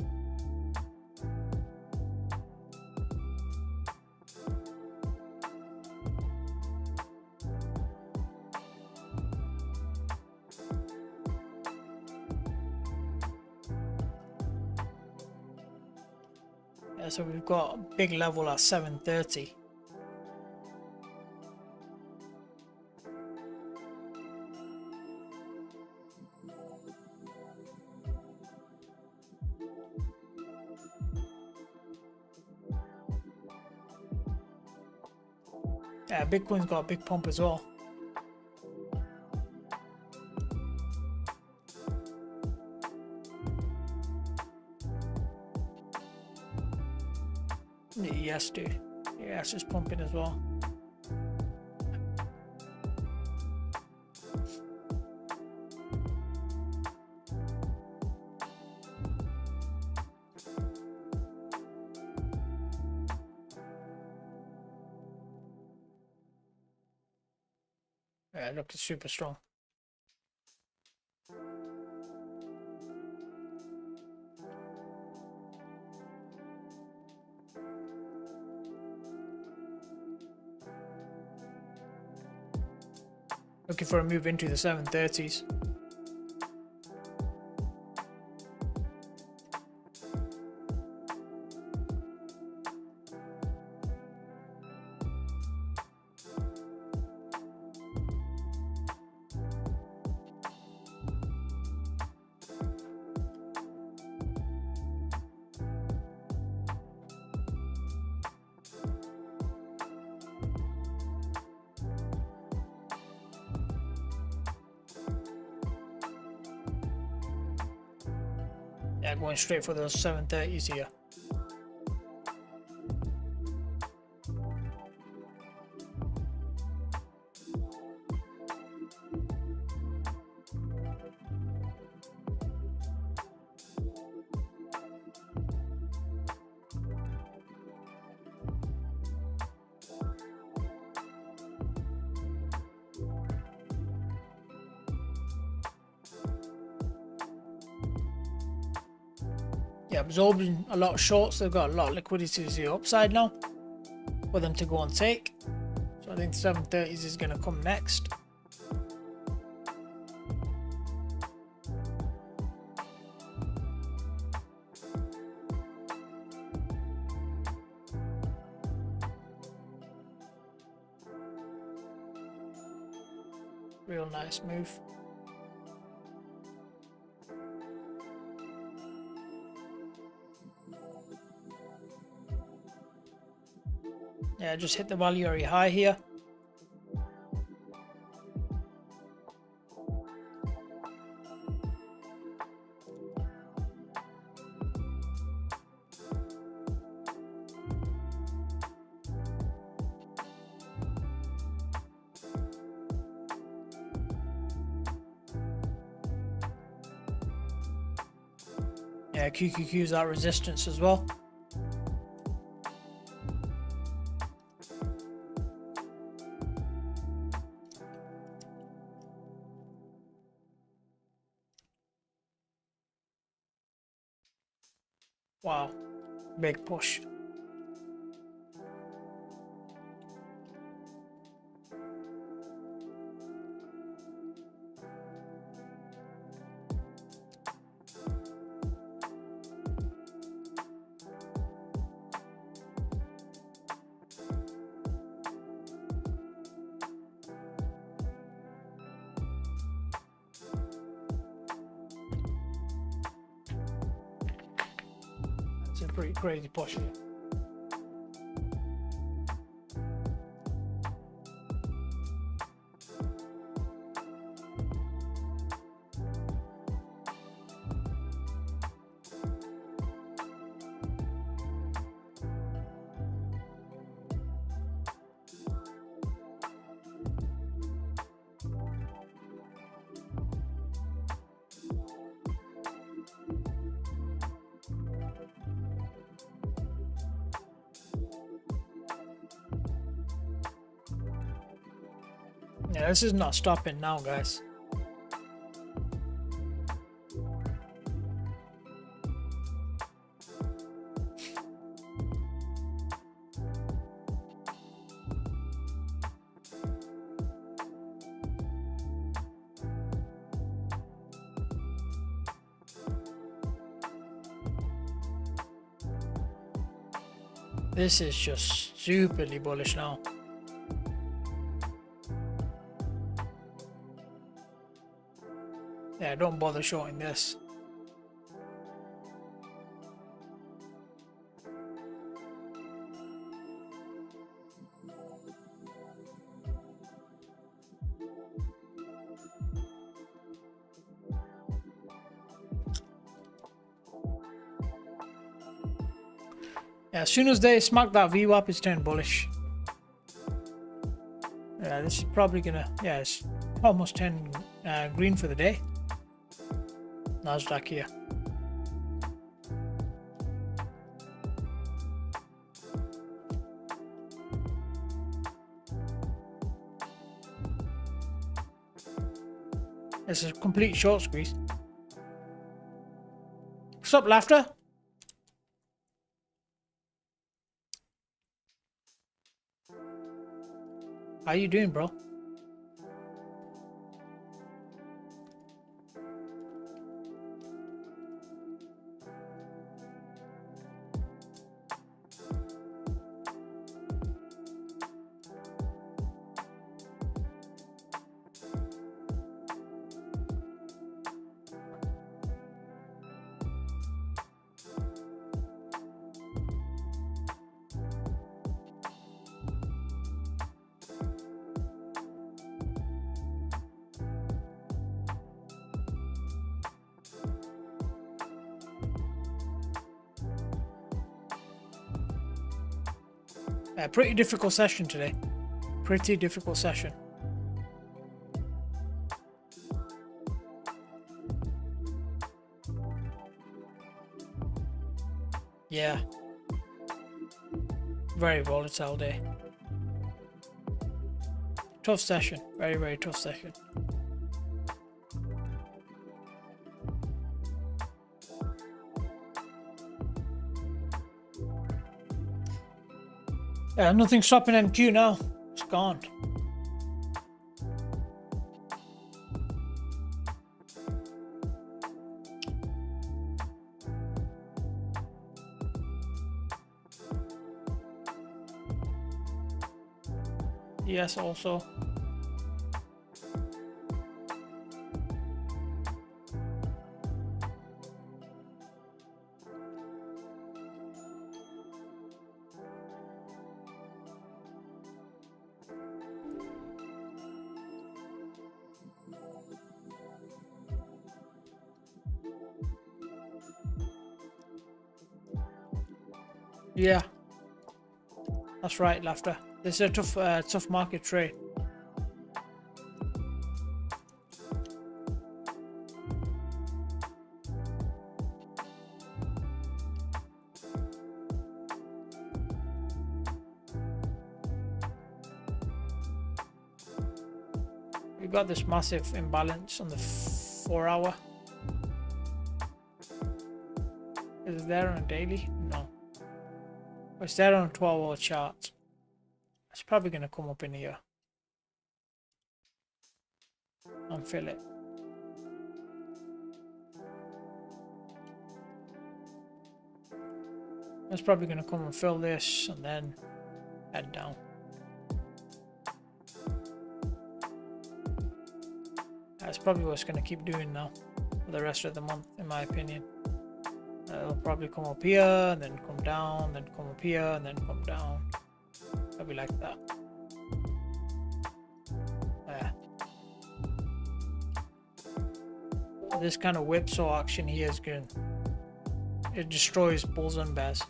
Yeah, so we've got a big level at 730. Yeah, Bitcoin's got a big pump as well. The ES too. The ES is pumping as well. Yeah, look, it's super strong. Looking for a move into the 730s. Yeah, going straight for those 730s here. Yeah, absorbing a lot of shorts. They've got a lot of liquidity to the upside now for them to go and take. So I think 730s is going to come next. Real nice move. Yeah, just hit the value area high here. Yeah, QQQ's at resistance as well. Wow, big push. It's a pretty crazy push here. Yeah, this is not stopping now, guys. This is just superly bullish now. Yeah, don't bother shorting this. Yeah, as soon as they smack that VWAP, it's turned bullish. Yeah, this is probably gonna, yeah, it's almost 10 green for the day. Nasdaq here. It's a complete short squeeze. Stop laughter. How you doing, bro? Pretty difficult session today. Pretty difficult session. Yeah. Very volatile day. Tough session. Very, very tough session. Yeah, nothing stopping NQ now. It's gone. Yes, also. Yeah, that's right, laughter. This is a tough market trade. We got this massive imbalance on the 4 hour. Is it there on a daily? No. It's there on a 12-hour chart. It's probably going to come up in here and fill it. It's probably going to come and fill this and then head down. That's probably what it's going to keep doing now for the rest of the month, in my opinion. It'll probably come up here and then come down, then come up here and then come down. Probably like that. Yeah. This kind of whipsaw action here is good. It destroys bulls and bears.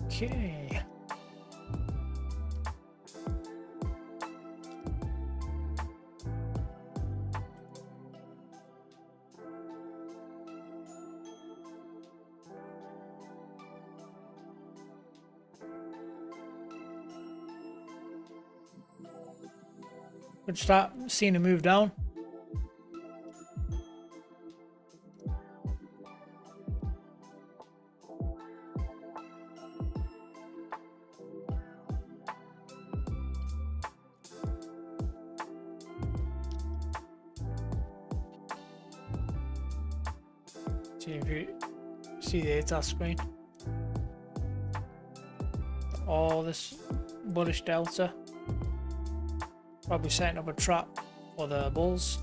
Okay. Could start seeing a move down. See if you see the ATAS screen. all this bullish delta. Probably setting up a trap for the bulls.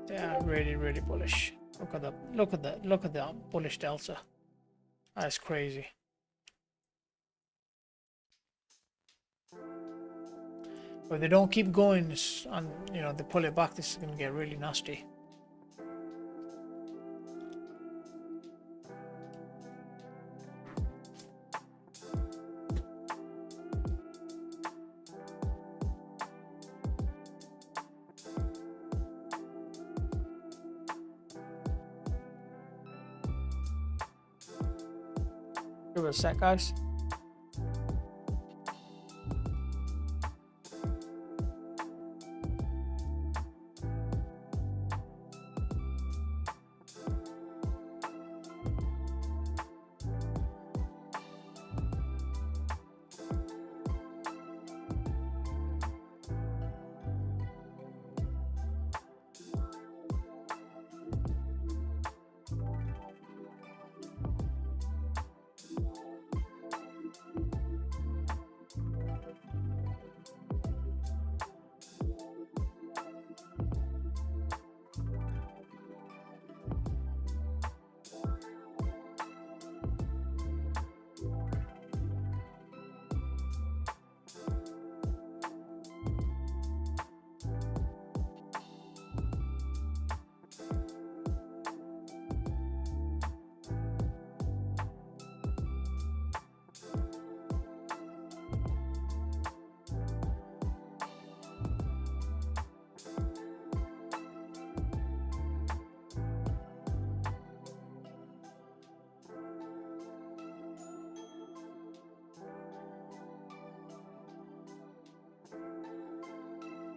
Yeah, really, really bullish. Look at the bullish delta. That's crazy. But if they don't keep going and you know they pull it back, this is gonna get really nasty. Give it a sec, guys.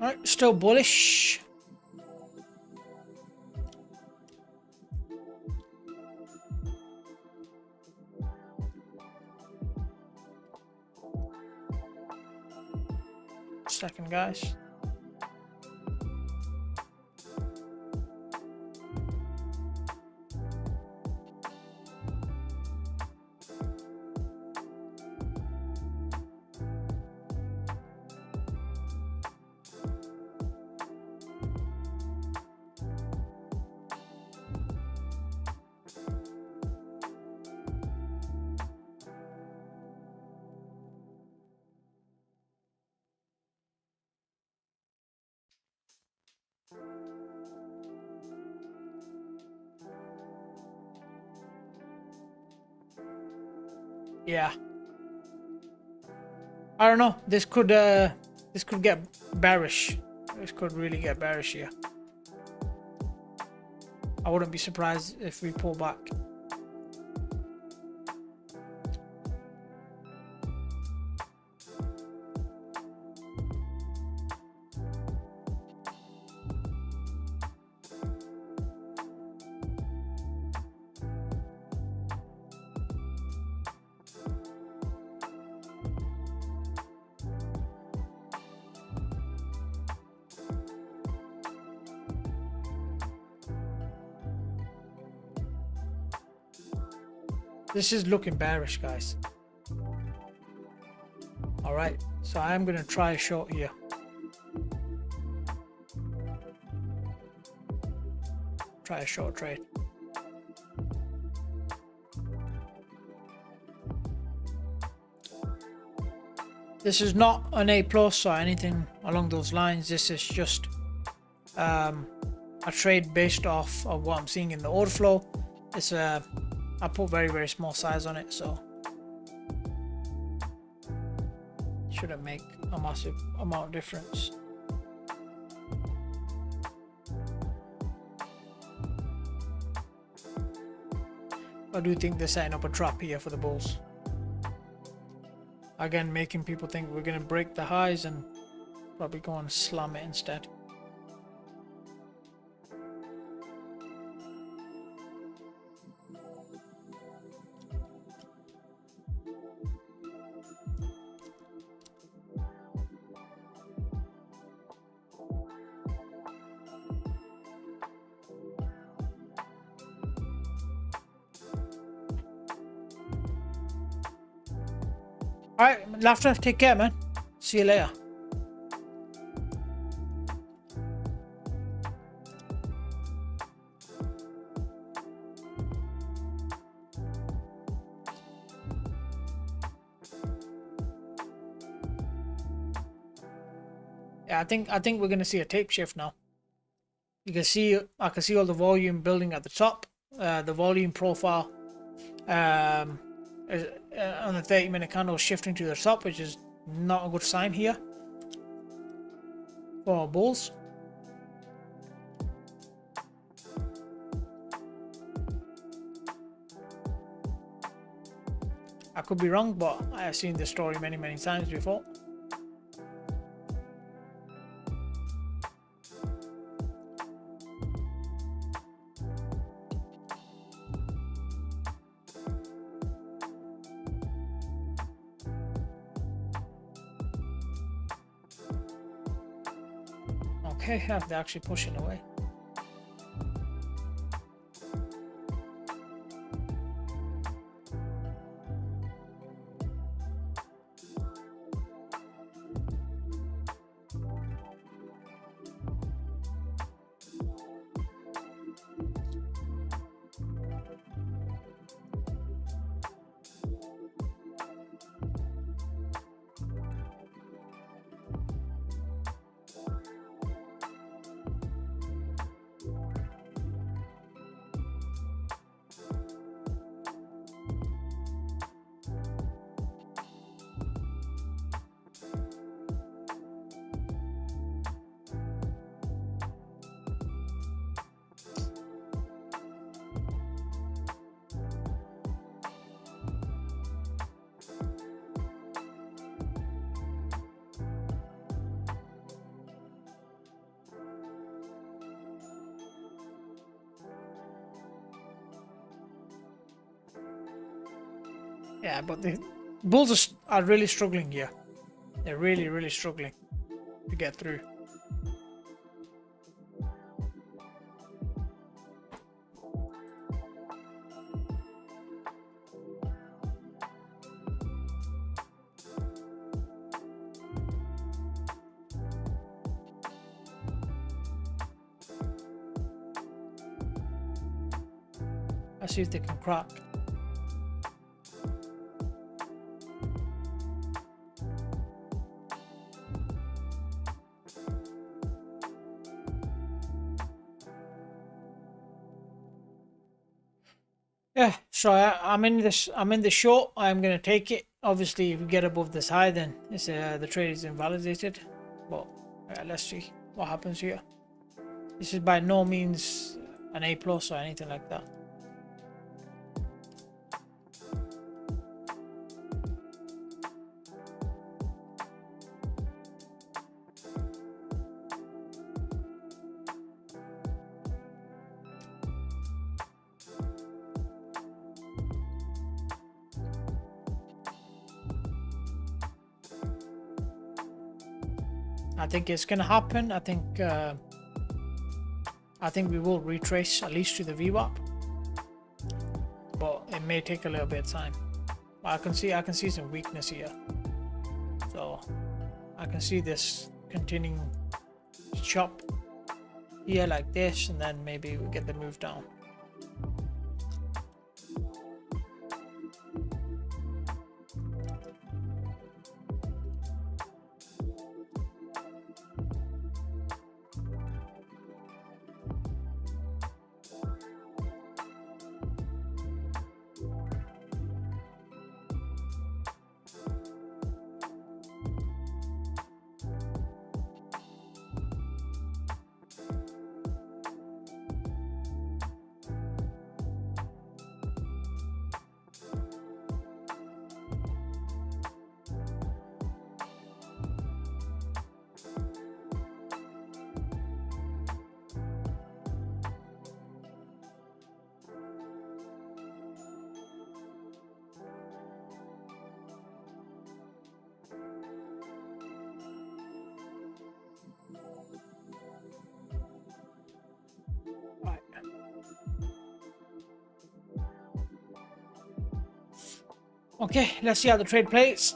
Alright, still bullish. Second, guys. Yeah. I don't know. This could get bearish. This could really get bearish here. I wouldn't be surprised if we pull back. This is looking bearish, guys. All right, so I am gonna try a short here. Try a short trade. This is not an A plus or anything along those lines. This is just a trade based off of what I'm seeing in the order flow. It's I put very, very small size on it, so shouldn't make a massive amount of difference. I do think they're setting up a trap here for the bulls. Again, making people think we're going to break the highs and probably go and slam it instead. Alright, Laughter, take care, man. See you later. Yeah, I think we're gonna see a tape shift now. You can see, I can see all the volume building at the top. The volume profile on the 30-minute candle shifting to the top, which is not a good sign here for bulls. I could be wrong, but I have seen this story many times before. Okay, they're actually pushing away. Yeah, but the bulls are really struggling here. They're really struggling to get through. Let's see if they can crack. Yeah, so I'm in this. I'm in the short. I'm gonna take it. Obviously, if we get above this high, then it's the trade is invalidated. But let's see what happens here. This is by no means an A+ or anything like that. I think it's gonna happen. I think we will retrace at least to the VWAP, but it may take a little bit of time. I can see some weakness here, so I can see this continuing to chop here like this, and then maybe we get the move down. Okay, let's see how the trade plays.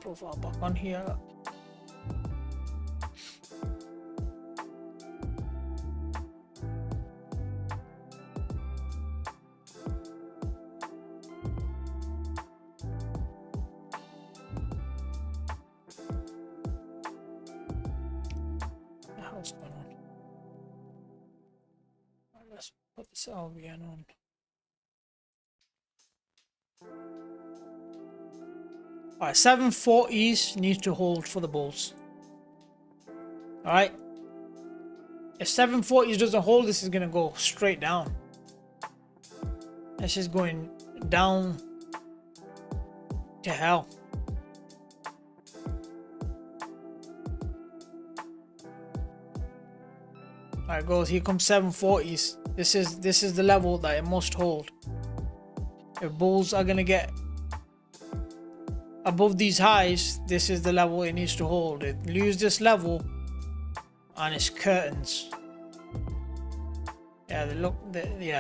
profile back on here. What's going on? Right, let's put this LVN on. Alright, 740s needs to hold for the bulls. Alright. If 740s doesn't hold, this is gonna go straight down. This is going down to hell. Alright, goes. Here comes 740s. This is the level that it must hold. If bulls are gonna get above these highs, this is the level it needs to hold. It lose this level and it's curtains. Yeah,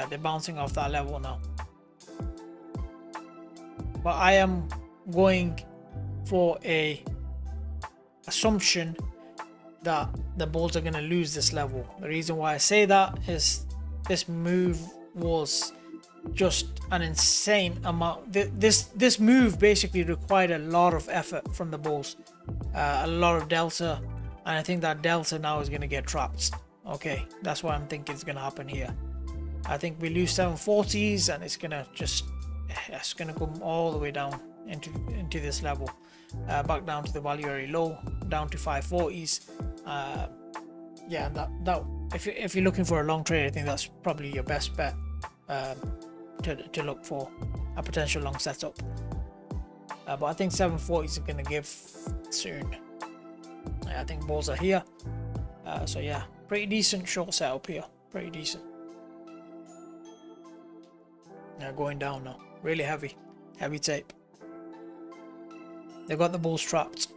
they're bouncing off that level now. But I am going for a assumption that the bulls are going to lose this level. The reason why I say that is this move was just an insane amount. This move basically required a lot of effort from the bulls, a lot of delta, and I think that delta now is going to get trapped. Okay, that's what I'm thinking is going to happen here. I think we lose 740s and it's going to come all the way down into this level, back down to the value area low, down to 540s. Yeah, that if you're looking for a long trade, I think that's probably your best bet to look for a potential long setup. But I think 740s are going to give soon. I think bulls are here. So yeah, pretty decent short setup here. Pretty decent. Now going down now. Really heavy tape. They've got the bulls trapped.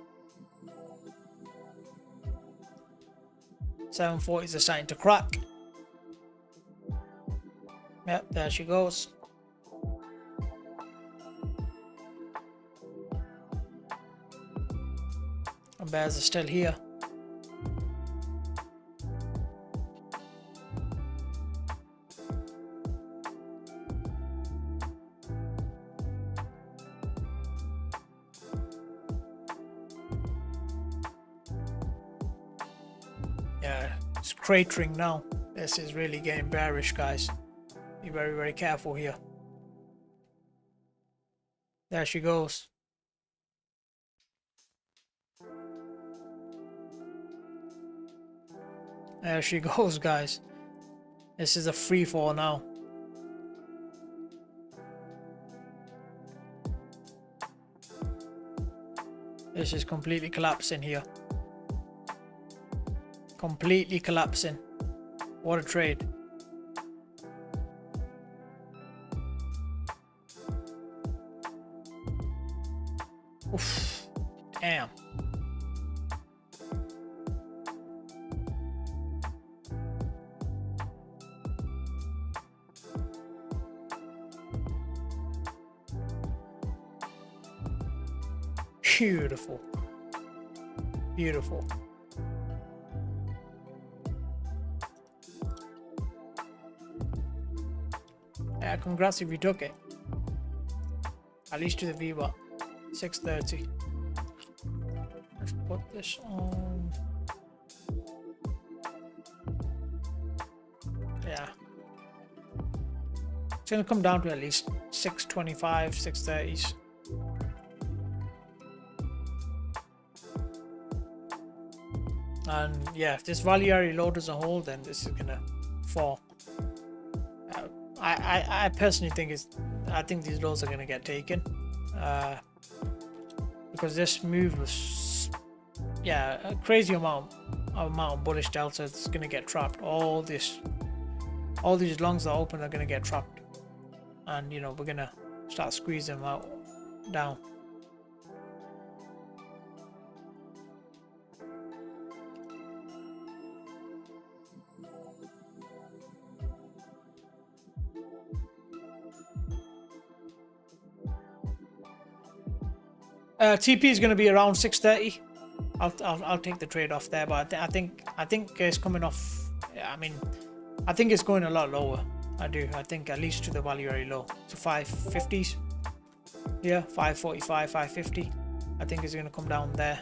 740s are starting to crack. Yep, there she goes. And bears are still here. Yeah, it's cratering now. This is really getting bearish, guys. Be very, very careful here. There she goes. There she goes, guys. This is a free fall now. This is completely collapsing here. Completely collapsing. What a trade. Oof. Damn. Beautiful. Beautiful. Yeah, congrats if you took it. At least to the VWAP. 630. Let's put this on. Yeah. It's gonna come down to at least 625, 630s. And yeah, if this value area low doesn't hold, then this is gonna fall. I personally think I think these lows are gonna get taken, because this move was, yeah, a crazy amount of bullish delta. It's gonna get trapped. All these longs that are open are gonna get trapped, and you know we're gonna start squeezing them out down. TP is going to be around 630. I'll take the trade off there, but I think it's coming off. I mean, I think it's going a lot lower. I do. I think at least to the value very low, to 550s. Yeah, 545, 550. I think it's going to come down there.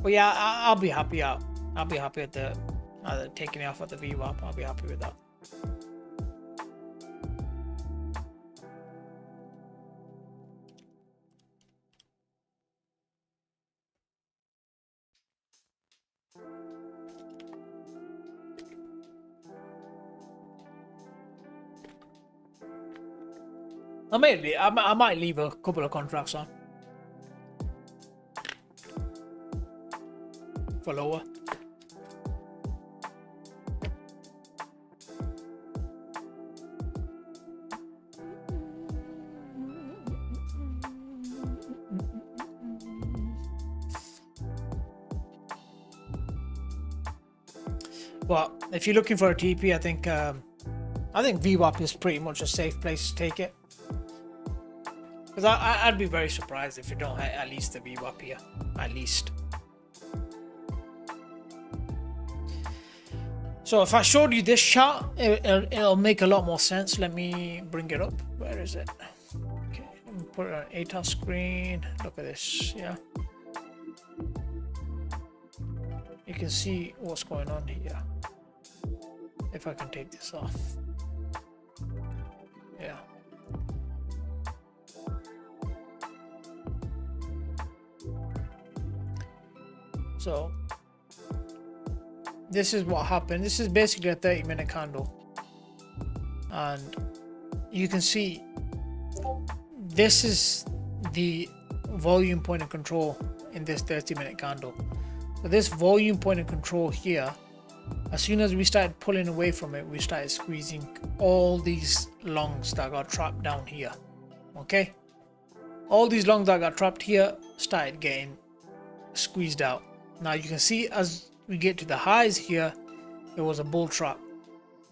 But yeah, I'll be happy out. I'll be happy at the taking it off at the VWAP. I'll be happy with that. I might leave a couple of contracts on for lower. Well, if you're looking for a TP, I think VWAP is pretty much a safe place to take it. Because I'd be very surprised if you don't have at least the VWAP here. At least. So if I showed you this chart, it'll make a lot more sense. Let me bring it up. Where is it? Okay, let me put it on ATAS screen. Look at this. Yeah. You can see what's going on here. If I can take this off. Yeah. So this is what happened. This is basically a 30-minute candle, and you can see this is the volume point of control in this 30-minute candle. So this volume point of control here, as soon as we started pulling away from it, we started squeezing all these longs that got trapped down here. Okay, all these longs that got trapped here started getting squeezed out. Now you can see as we get to the highs here, there was a bull trap.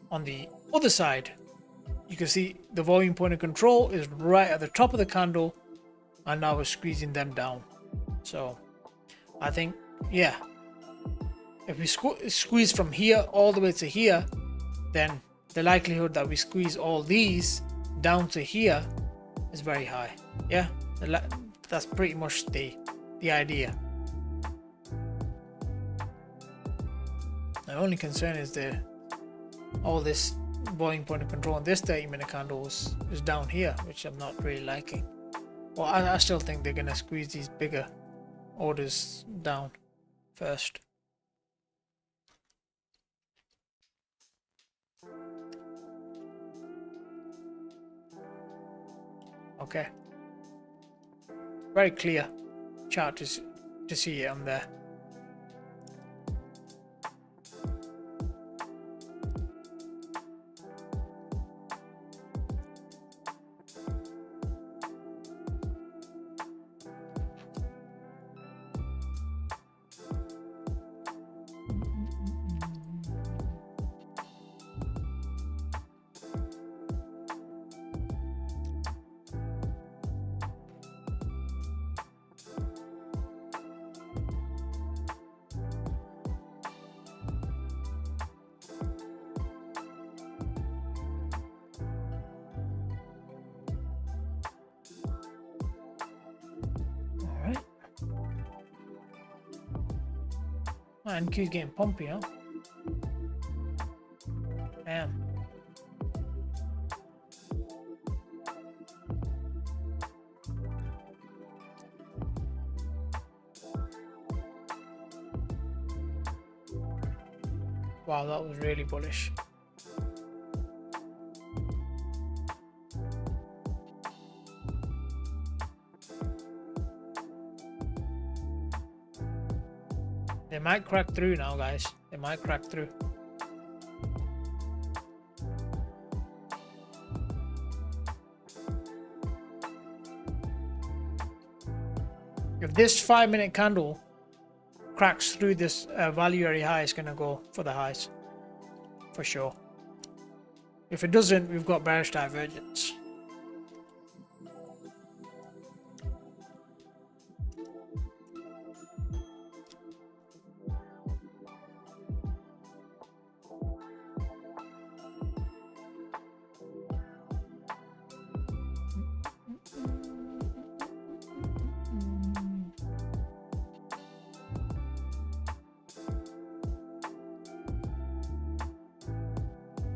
On the other side, you can see the volume point of control is right at the top of the candle, and now we're squeezing them down. So I think, yeah, if we squeeze from here all the way to here, then the likelihood that we squeeze all these down to here is very high. Yeah, that's pretty much the idea. The only concern is all this volume point of control on this 30-minute candle is down here, which I'm not really liking. Well, I still think they're gonna squeeze these bigger orders down first. Okay. Very clear chart to see it on there. And Q's getting pumpy, huh? Damn. Wow, that was really bullish. They might crack through now, guys. They might crack through. If this 5-minute candle cracks through this value area high, it's gonna go for the highs for sure. If it doesn't, we've got bearish divergence.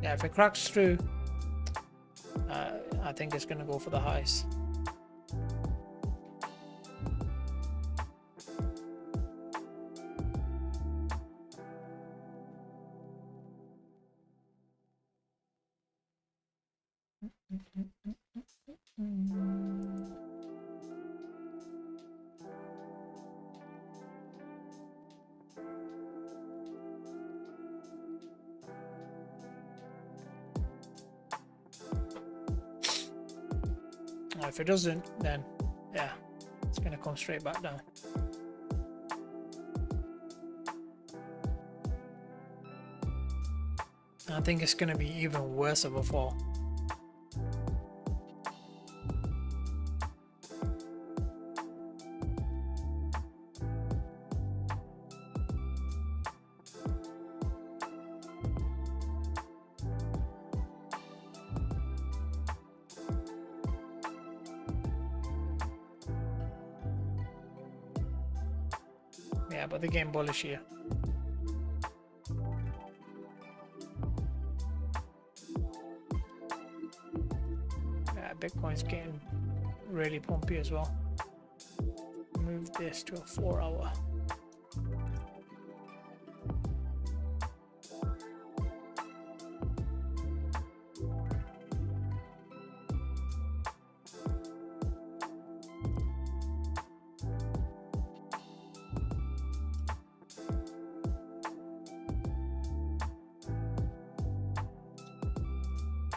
Yeah, if it cracks through, I think it's gonna go for the highs. If it doesn't, then yeah, it's gonna come straight back down. I think it's gonna be even worse of a fall. Yeah, but they're getting bullish here. Yeah, Bitcoin's getting really pumpy as well. Move this to a 4-hour.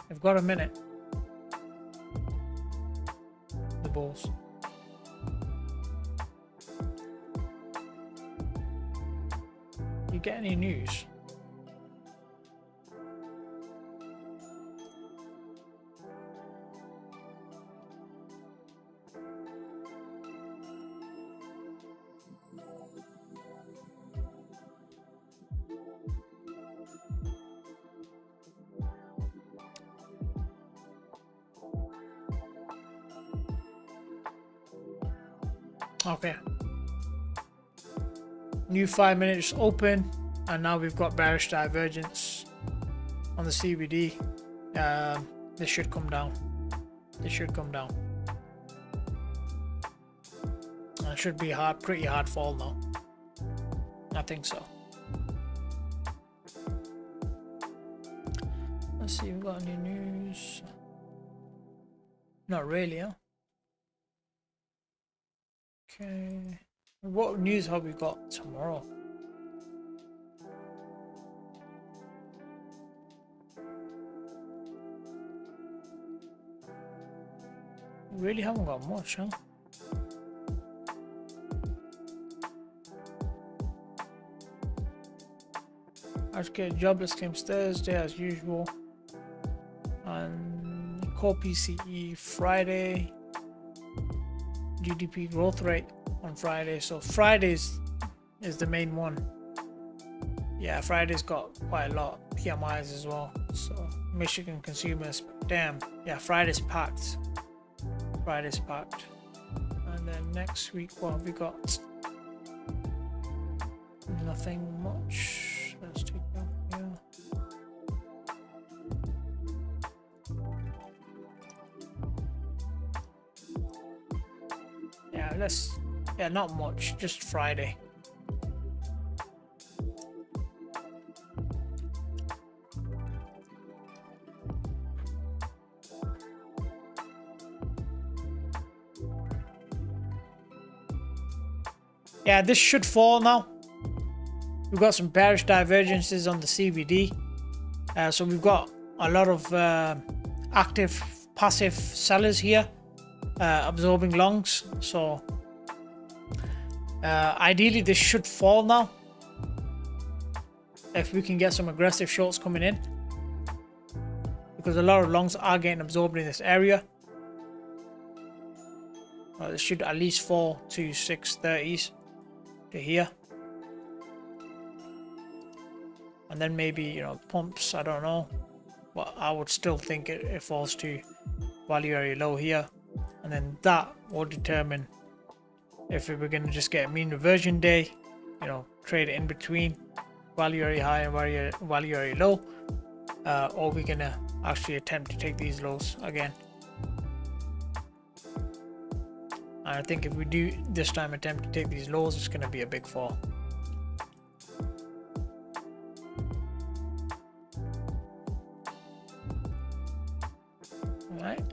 I've got a minute. The bulls. You get any news? Okay. New 5 minutes open, and now we've got bearish divergence on the CBD. This should come down. This should come down. It should be hard, pretty hard fall now. I think so. Let's see, we've got any news. Not really, huh? Okay. What news have we got tomorrow? We really haven't got much, huh? Okay, jobless claims Thursday as usual. And core PCE Friday. GDP growth rate on Friday. So Fridays is the main one. Yeah, Friday's got quite a lot of PMIs as well. So Michigan consumers, damn. Yeah, Friday's packed. Friday's packed. And then next week, what have we got? Nothing much. Let's take that here. Yeah, not much, just Friday. Yeah, this should fall now. We've got some bearish divergences on the CVD. So we've got a lot of active, passive sellers here. Absorbing longs, so ideally this should fall now if we can get some aggressive shorts coming in, because a lot of longs are getting absorbed in this area. This should at least fall to 630s to here, and then maybe, you know, pumps, I don't know, but I would still think it falls to value area low here. And then that will determine if we're going to just get a mean reversion day, you know, trade it in between value area high and value area low, or we're gonna actually attempt to take these lows again. And I think if we do this time attempt to take these lows, it's gonna be a big fall. All right.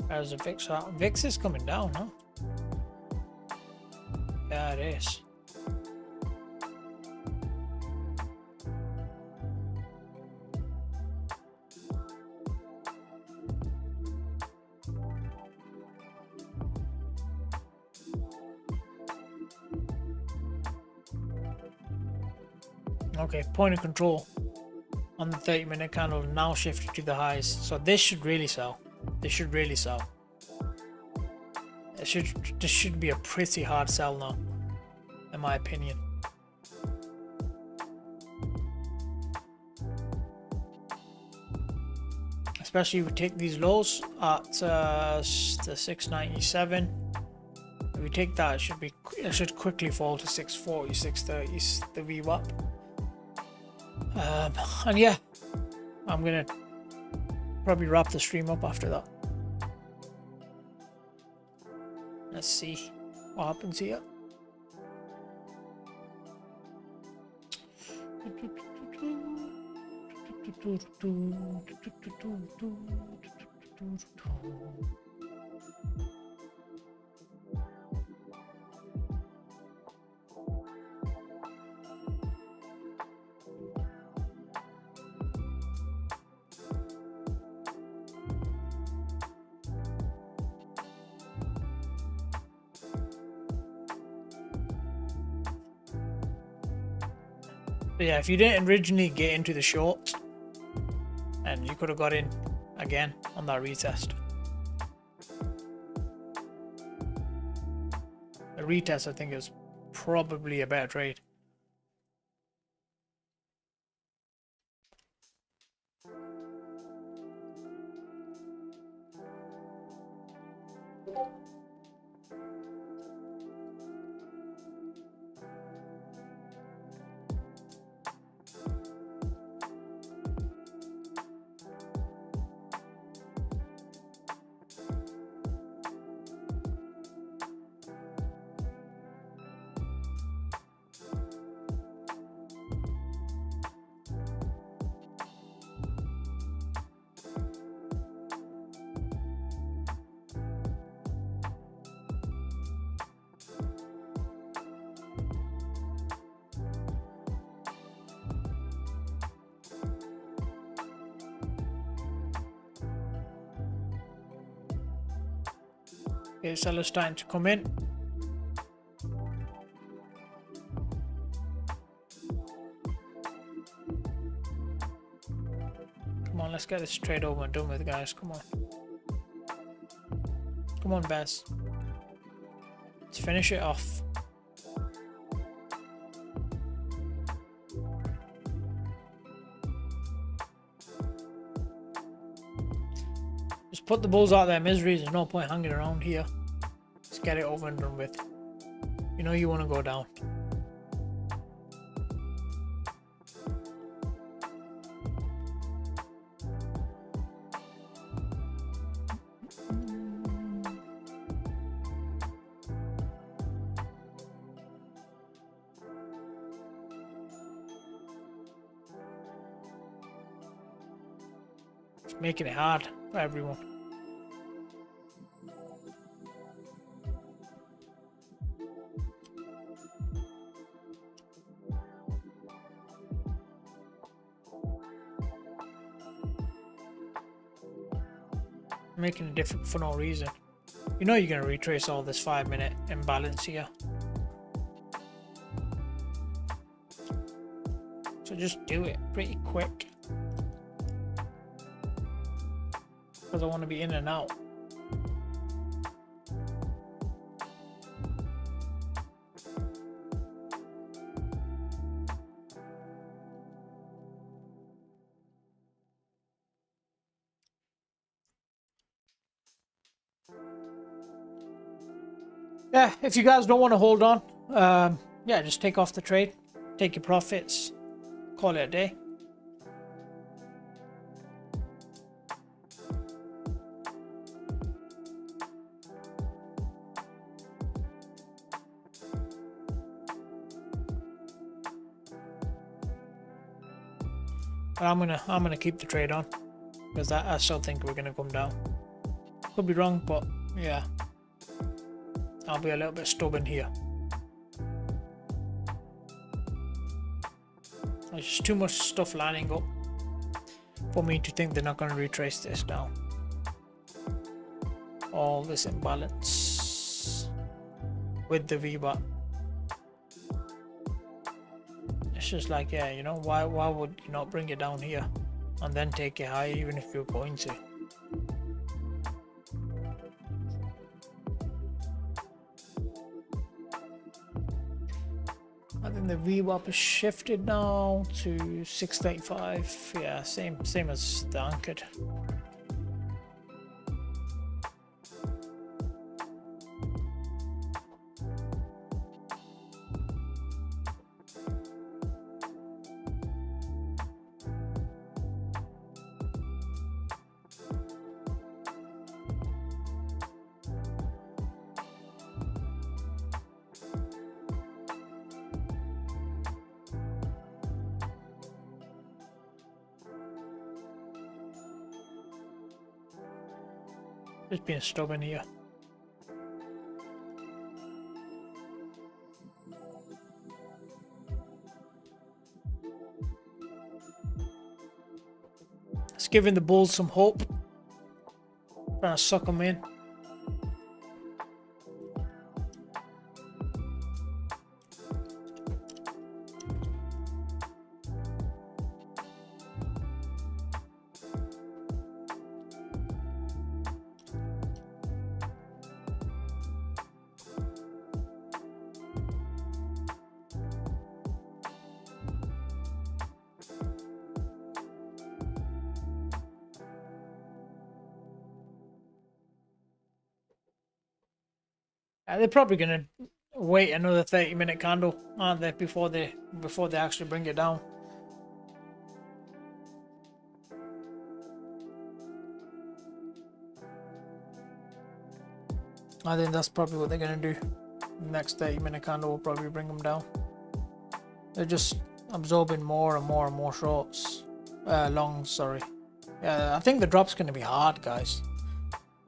As the VIX, VIX is coming down, huh? Yeah, it is. Okay, point of control on the 30-minute candle now shifted to the highs. So this should really sell. This should really sell. This should be a pretty hard sell now, in my opinion. Especially if we take these lows at the 697. If we take that, it should quickly fall to 640, 630s, the VWAP. And yeah, I'm gonna probably wrap the stream up after that. Let's see what happens here. But yeah, if you didn't originally get into the short, and you could have got in again on that retest. The retest, I think, is probably a better trade. Okay, sellers starting to come in. Come on, let's get this trade over and done with, guys. Come on. Come on, Bez. Let's finish it off. Just put the bulls out of their misery. There's no point hanging around here. Let's get it over and done with. You know you want to go down. It's making it hard for everyone. making it difficult for no reason. You know you're going to retrace all this 5-minute imbalance here. So just do it pretty quick. Because I want to be in and out. Yeah, if you guys don't want to hold on, yeah, just take off the trade, take your profits, call it a day. But I'm gonna keep the trade on because I still think we're gonna come down. Could be wrong, but yeah, I'll be a little bit stubborn here. There's just too much stuff lining up for me to think they're not going to retrace this down. All this imbalance with the VWAP. It's just like, yeah, you know, why would you not bring it down here and then take it high even if you're going to? I think the VWAP is shifted now to 635. Yeah, same as the anchored. Just being stubborn here. It's giving the bulls some hope. Trying to suck them in. They're probably gonna wait another 30-minute candle, aren't they, before they actually bring it down. I think that's probably what they're gonna do. The next 30-minute candle will probably bring them down. They're just absorbing more and more and more shorts, longs. Sorry. Yeah, I think the drop's gonna be hard, guys.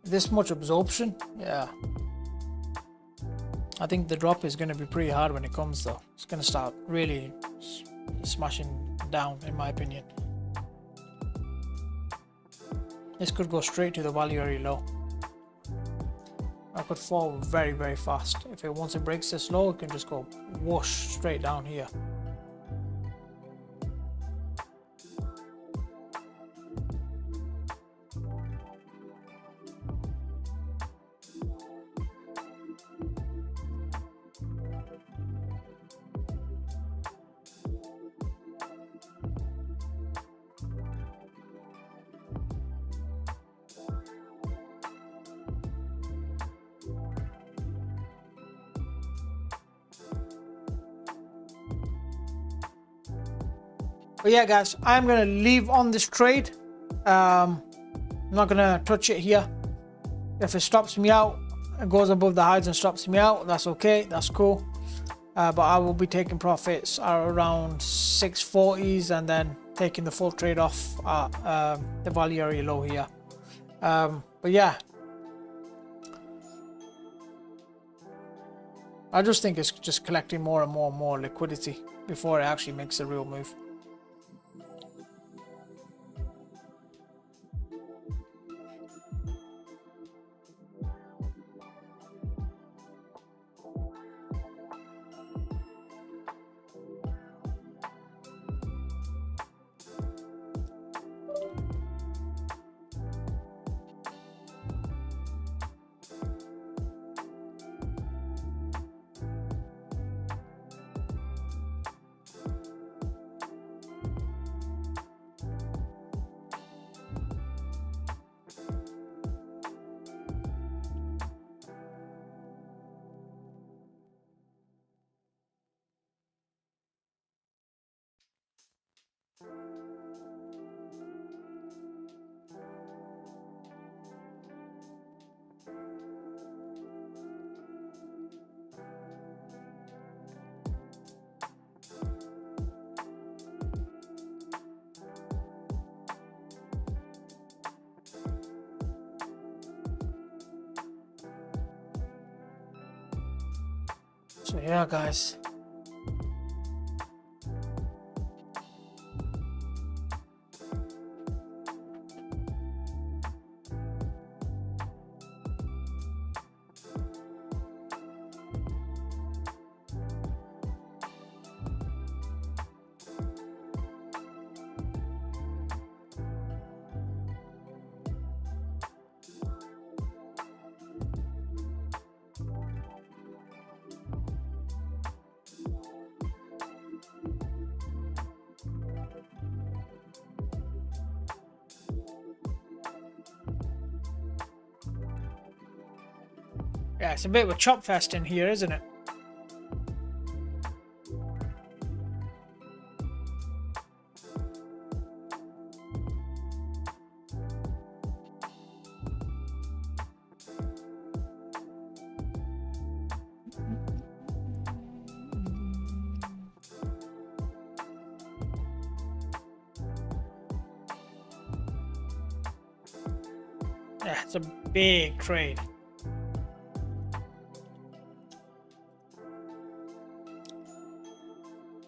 This much absorption, yeah. I think the drop is going to be pretty hard when it comes though. It's going to start really smashing down, in my opinion. This could go straight to the value area low. I could fall very, very fast. If once it breaks this low, it can just go whoosh straight down here. But yeah, guys, I'm gonna leave on this trade. I'm not gonna touch it here. If it stops me out, it goes above the highs and stops me out, that's okay, that's cool. But I will be taking profits around 640s and then taking the full trade off at the value area low here. But yeah, I just think it's just collecting more and more and more liquidity before it actually makes a real move. So yeah, guys. Yeah, it's a bit of a chop fest in here, isn't it? Yeah, it's a big trade.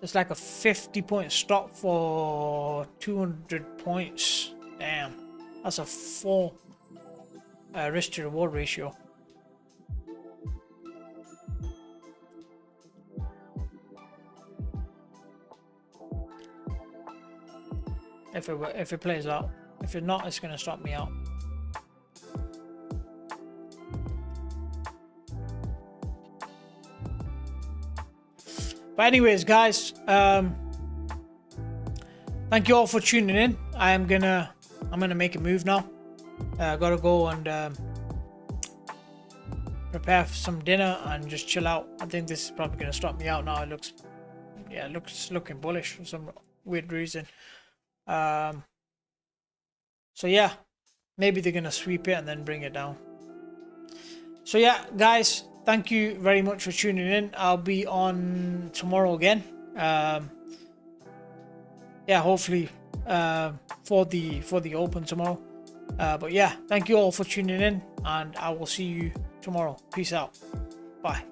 It's like a 50-point stop for 200 points. Damn, that's a 4 risk to reward ratio. If it plays out. If it's not, it's gonna stop me out. But anyways, guys, thank you all for tuning in. I'm gonna make a move now. Gotta go and prepare for some dinner and just chill out. I think this is probably gonna stop me out now. It looks, yeah, it's looking bullish for some weird reason. So yeah, maybe they're gonna sweep it and then bring it down. So yeah, guys, thank you very much for tuning in. I'll be on tomorrow again. Yeah, hopefully for the open tomorrow. But yeah, thank you all for tuning in, and I will see you tomorrow. Peace out. Bye.